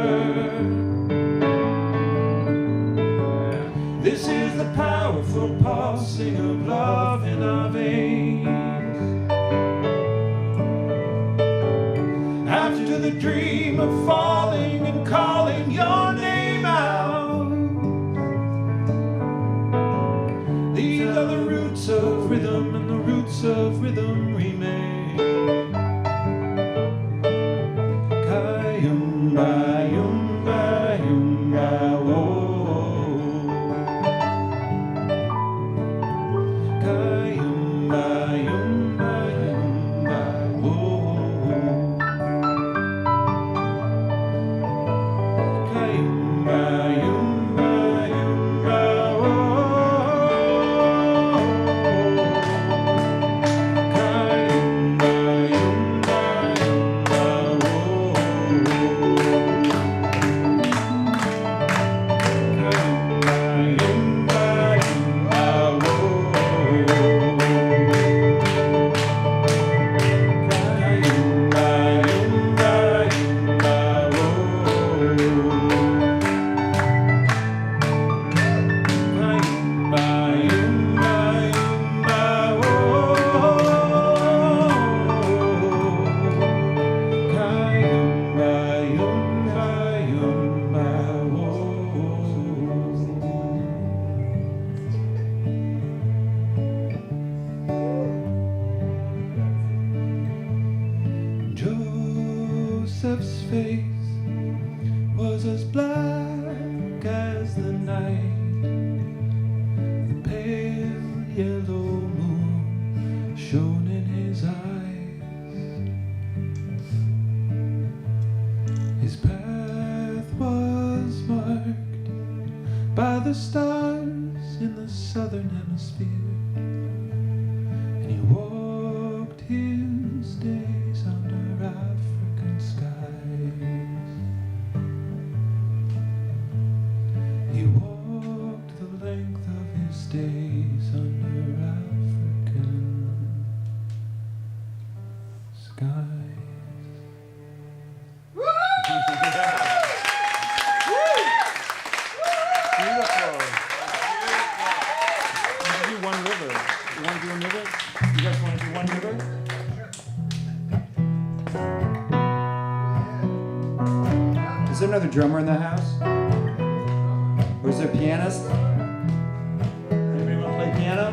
This is the powerful pulsing of love in our veins. After the dream of falling and calling your name out, these are the roots of rhythm, and the roots of rhythm remain. Kayumba, yumba, yumba, whoa. Kayumba, yumba, yumba, whoa. Kayumba, yumba, yumba, whoa. Kayumba, yumba, yumba, whoa. Joseph's face was as black as the night. The pale yellow moon shone in his eyes. His path was marked by the stars in the southern hemisphere, and he walked his days under African skies. He walked the length of his days under African skies. Beautiful. You do one river. You want to do one river? You guys want to do one river? Is there another drummer in the house? Or is there a pianist? Anybody want to play piano?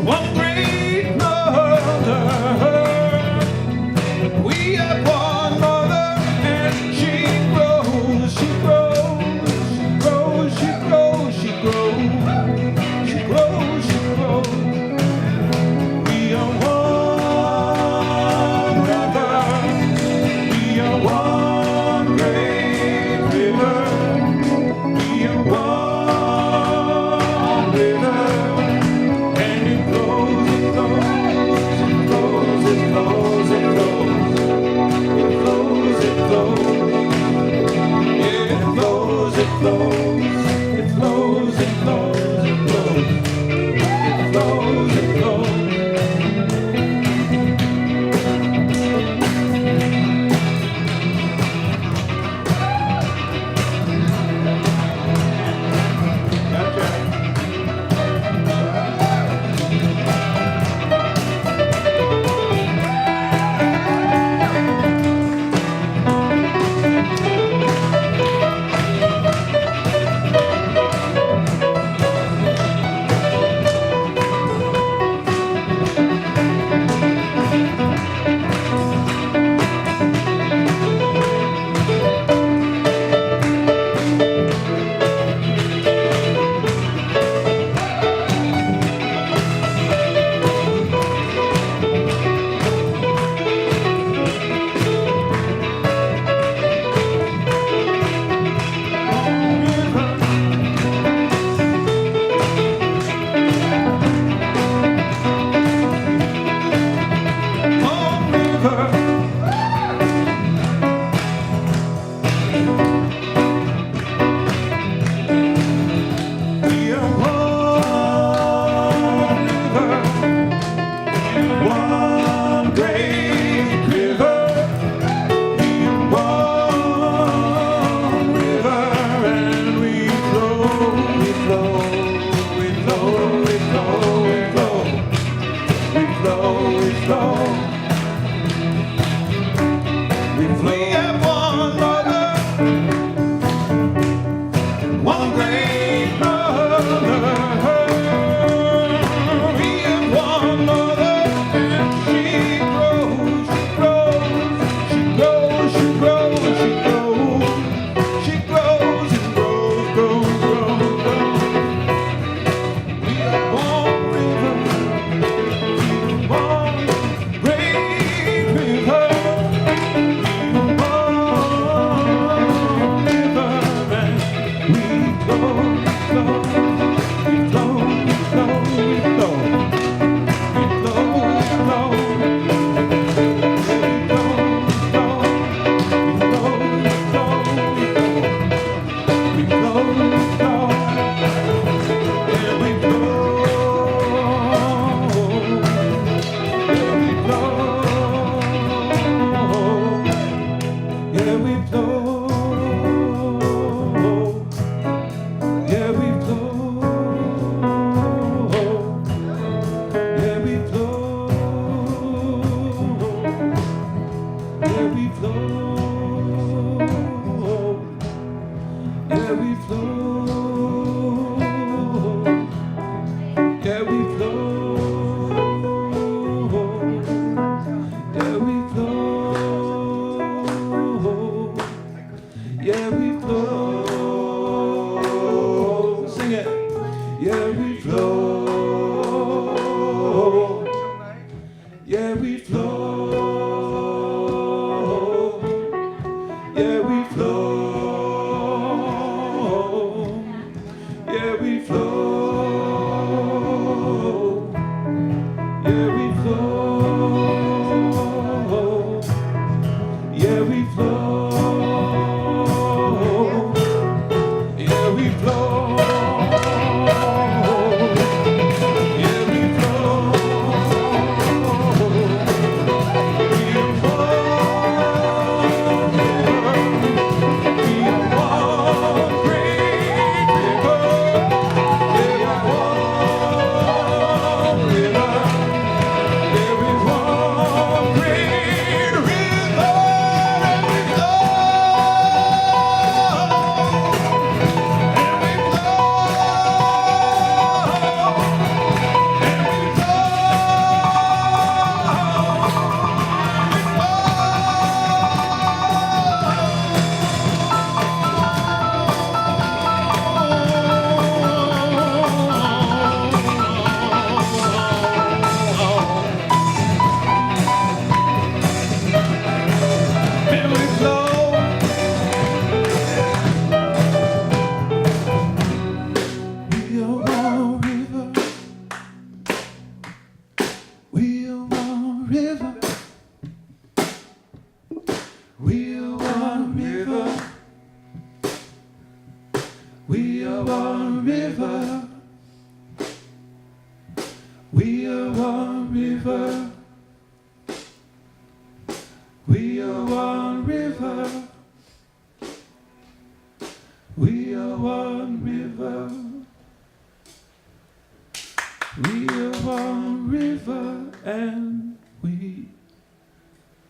one great mother. We have one mother, and she grows, she grows, she grows, she grows, she grows, she grows, she grows. We are one river, we are one great river, we are one river, and it flows, it flows, it flows, it flows, it flows. It flows, it flows, yeah, it flows, it flows, it flows, it flows, it flows, it flows, it flows. Great river. We are one river. We are one river. We are one river. We are one river. We are one river. We are one river and we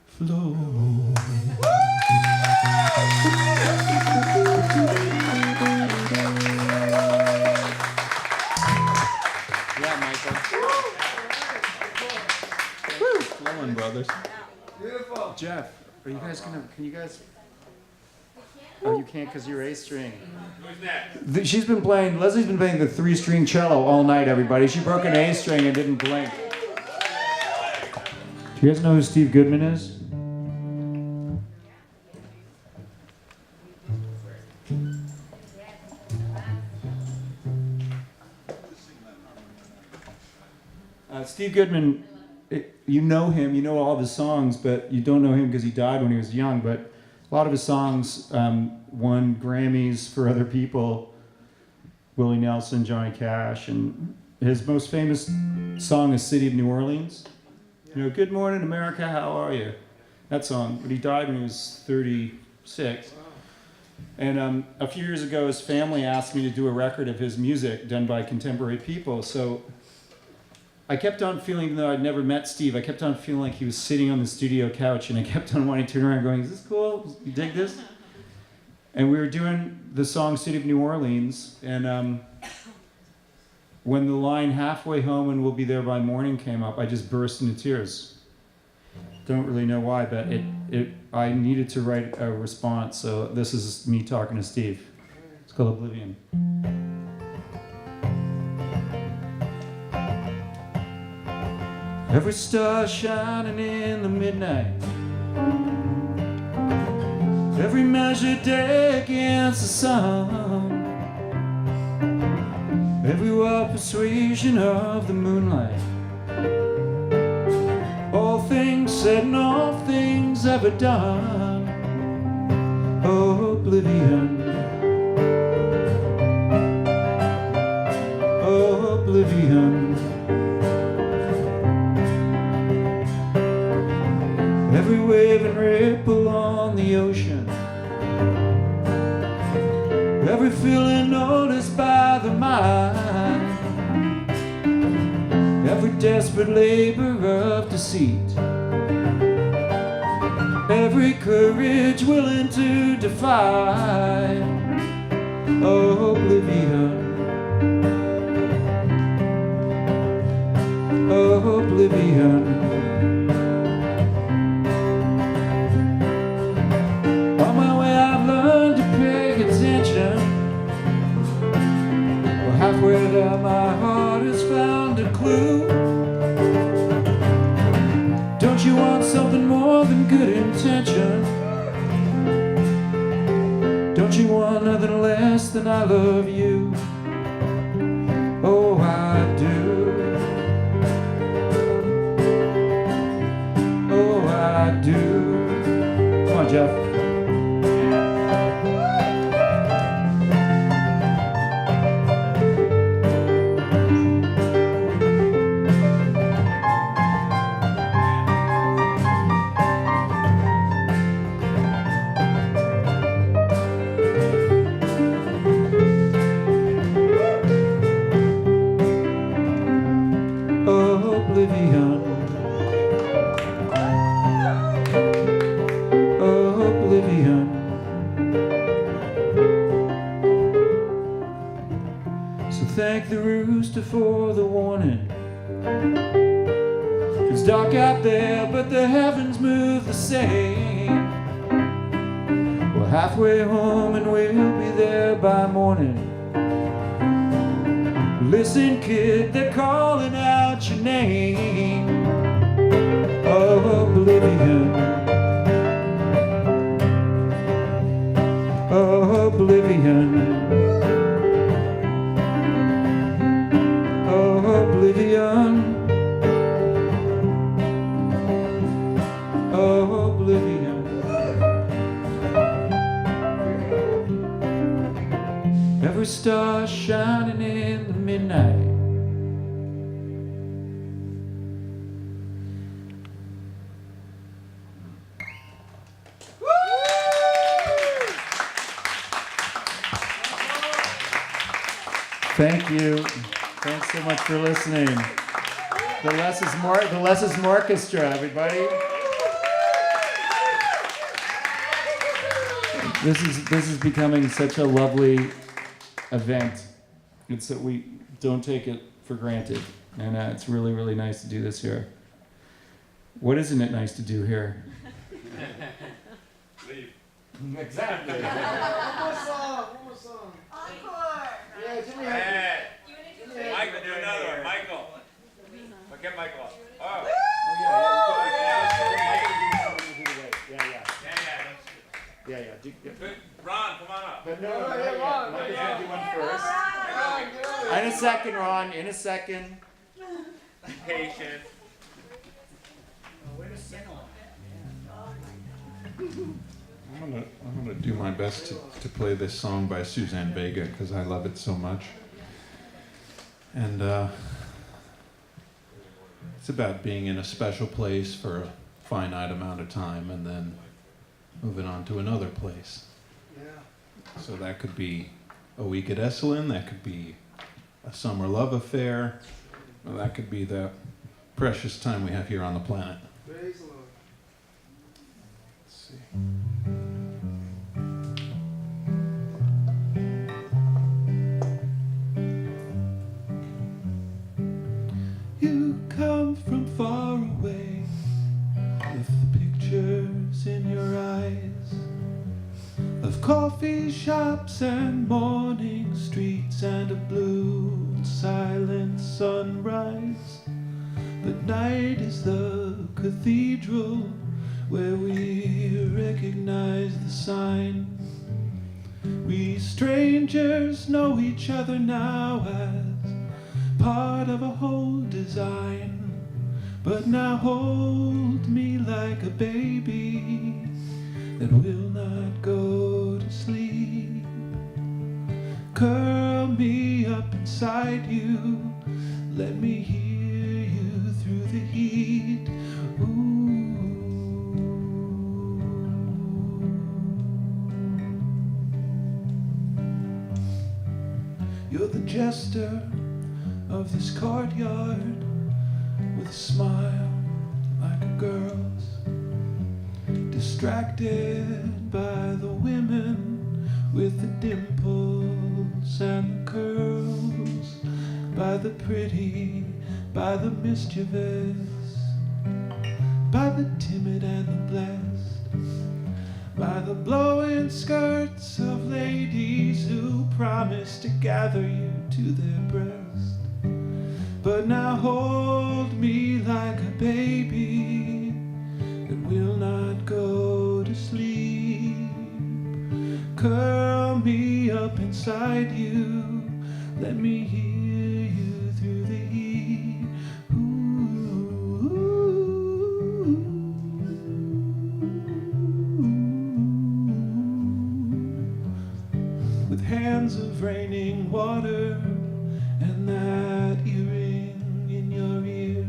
flow. Yeah, Michael. Flowing, brothers. Beautiful. Jeff, are you guys gonna? Can you guys? Oh, you can't because you're A string. Who's next? She's been playing. Leslie's been playing the 3-string cello all night. Everybody, she broke an A string and didn't blink. Do you guys know who Steve Goodman is? Steve Goodman, you know him, you know all of his songs, but you don't know him because he died when he was young. But a lot of his songs won Grammys for other people, Willie Nelson, Johnny Cash, and his most famous song is City of New Orleans. You know, Good Morning America, how are you? That song. But he died when he was 36. And a few years ago, his family asked me to do a record of his music done by contemporary people. So I kept on feeling, even though I'd never met Steve, I kept on feeling like he was sitting on the studio couch, and I kept on wanting to turn around and going, is this cool? You dig this? And we were doing the song City of New Orleans, and when the line halfway home and we'll be there by morning came up, I just burst into tears. Don't really know why, but I needed to write a response, so this is me talking to Steve. It's called Oblivion. Every star shining in the midnight, every measured day against the sun, every wild persuasion of the moonlight, all things said and all things ever done. Oh, oblivion. Oh, oblivion. Every wave and ripple on the ocean, every feeling noticed by the mind, every desperate labor of deceit, every courage willing to defy. Oh, oblivion. Oh, oblivion. On my way I've learned to pay attention. Well, halfway there my heart has found a clue. Don't you want something more than good intention? Don't you want nothing less than I love you? Oh, I do. Oh, I do. Come on, Jeff. Oblivion. Oblivion. So thank the rooster for the warning. It's dark out there, but the heavens move the same. We're halfway home and we'll be there by morning. Listen, kid, they're calling out your name. Oh, oblivion. Oh, oblivion. Oh, oblivion. Thank you. Thanks so much for listening. The Less is Morechestra, everybody. This is becoming such a lovely event. It's that we don't take it for granted, and it's really, really nice to do this here. What isn't it nice to do here? Leave. Exactly. One more song. Encore! Yeah, Jimmy. Hey, Michael, do another one. Michael. Look at Michael. Oh. Yeah. Good. Ron, come on up. But no, Ron. Michael's gonna do one first. Ron, In a second, Ron. In a second. Patient. I'm gonna do my best to play this song by Suzanne Vega because I love it so much. And it's about being in a special place for a finite amount of time and then moving on to another place. So that could be a week at Esalen, that could be a summer love affair, or that could be the precious time we have here on the planet. Praise the Lord. Let's see. You come from far away with the pictures in your eyes of coffee shops and morning streets and a blue silent sunrise. But night is the cathedral where we recognize the sign. We strangers know each other now as part of a whole design. But now hold me like a baby that will not go to sleep. Curl me up inside you, let me hear you through the heat. You're the jester of this courtyard with a smile like a girl's, distracted by the women with the dimples and the curls, by the pretty, by the mischievous, by the timid and the blessed, by the blowing skirts of ladies who promise to gather you to their breast. But now hold me like a baby that will not go to sleep. Curl me up inside you, let me hear you through the heat. With hands of raining water and that earring in your ear,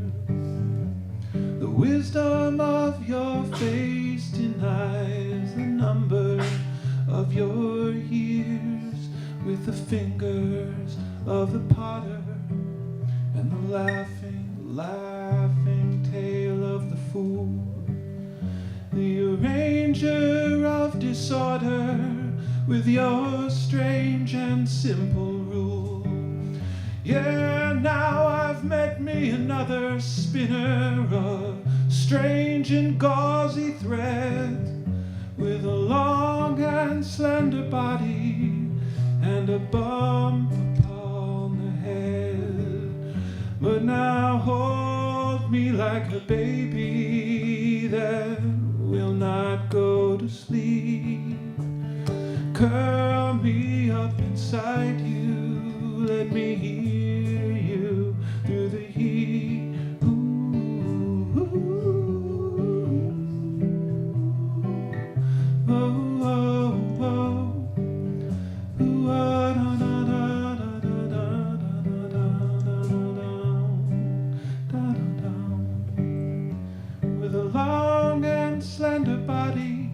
the wisdom of your face denies the number of your years. With the fingers of the potter and the laughing tale of the fool, the arranger of disorder with your strange and simple rule. Yeah, now I've met me another spinner of strange and gauzy thread, with a long and slender body and a bump upon the head. But now hold me like a baby that will not go to sleep. Curl me up inside you, let me hear you through the heat. With a long and slender body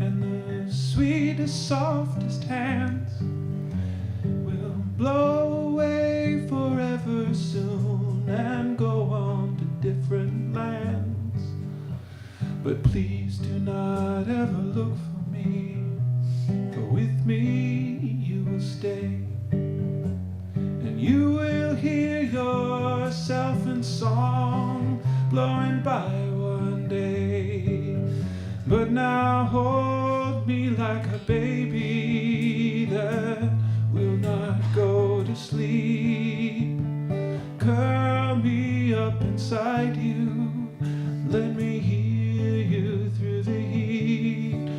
and the sweetest, softest hands, will blow But please do not ever look for me, for with me you will stay. And you will hear yourself in song blowing by one day. But now hold me like a baby that will not go to sleep. Curl me up inside you, let me hear you through the heat.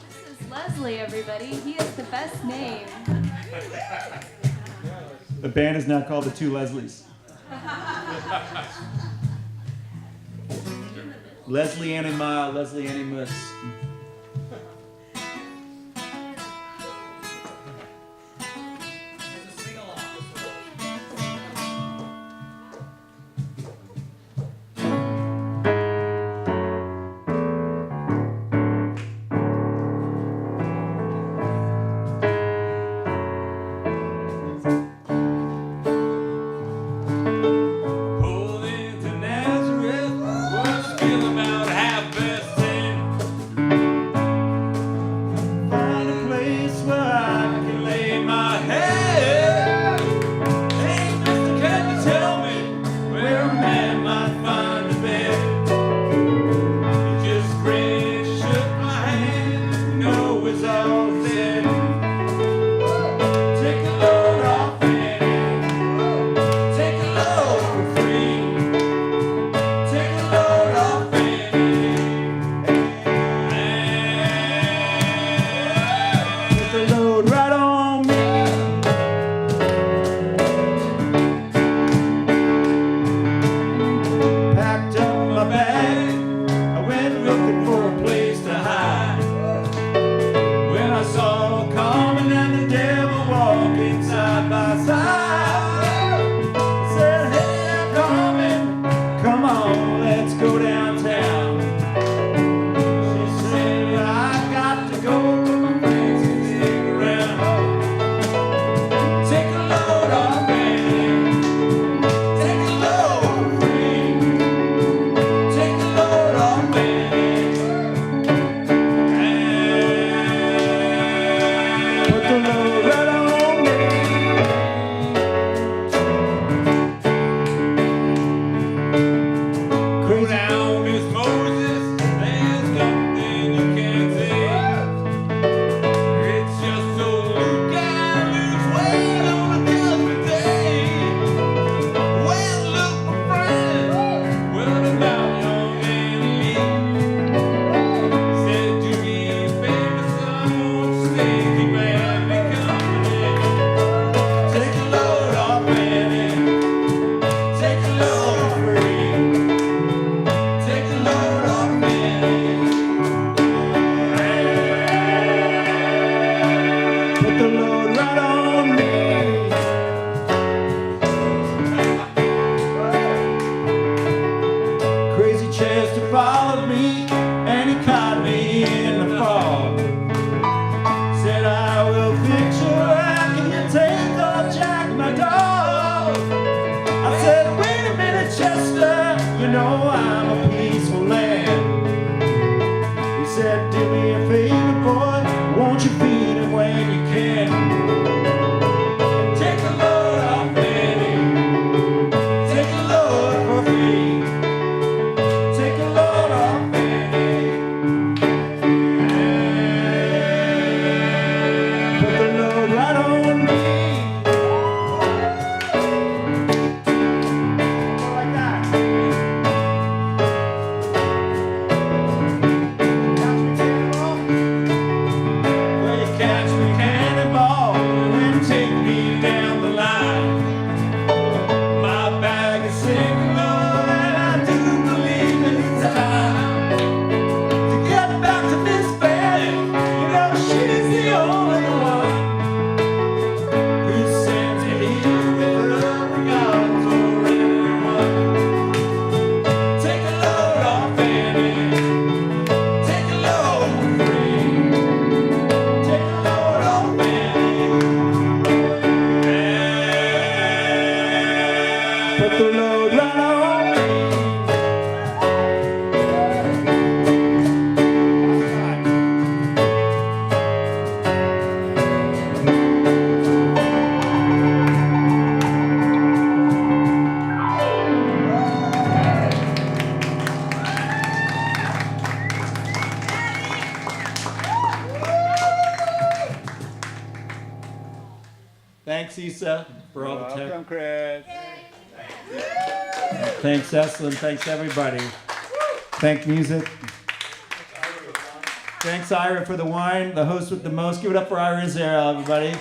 This is Leslie, everybody. He is the best name. The band is now called the Two Leslies. Leslie Ann and Ma, Leslie Ann and Mus. Pulled into Nazareth, was feeling about half past 10. Find a place where I can lay my head. Hey, mister, can you tell me where a man might find a bed? He just grinned, shook my hand, no, it's all said. Take a load off Annie, take a load for free. Take a load off Put the load right on me. Packed up my bag, I went looking for a place to hide. When I saw her coming and the devil walking side by side, I said, hey, I'm coming, come on, let's go downtown. She said, I got to go, but my friends can stick around. Take a load off Annie, take a load free. Take a load off Annie. Put the load right on me. Go down, Miss Moses. There's nothing you can't say. It's just so Luke and lose weight on a judgment day. Well, look, my friend, what about young Annie Lee? Said, do me a favor, son, won't you stay, keep me company. Take a load off Annie, take a load free. Take a load off Annie. Put the load right on me. Crazy Chester followed me, and he caught me in the fog. Said, I will fix you, how can you take off Jack, my dog? I said, wait a minute, Chester, you know I'm a peaceful man. He said, do me a favor, boy, won't you feed him when you can? Take a load off Annie, take a load for free. Take a load off Annie. Thanks, Issa, for all the tech. Welcome, Chris. Thanks, Esalen. Thanks, everybody. Thank music. Thanks, Ira, for the wine, the host with the most. Give it up for Ira Israel, everybody.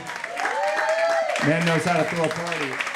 Man knows how to throw a party.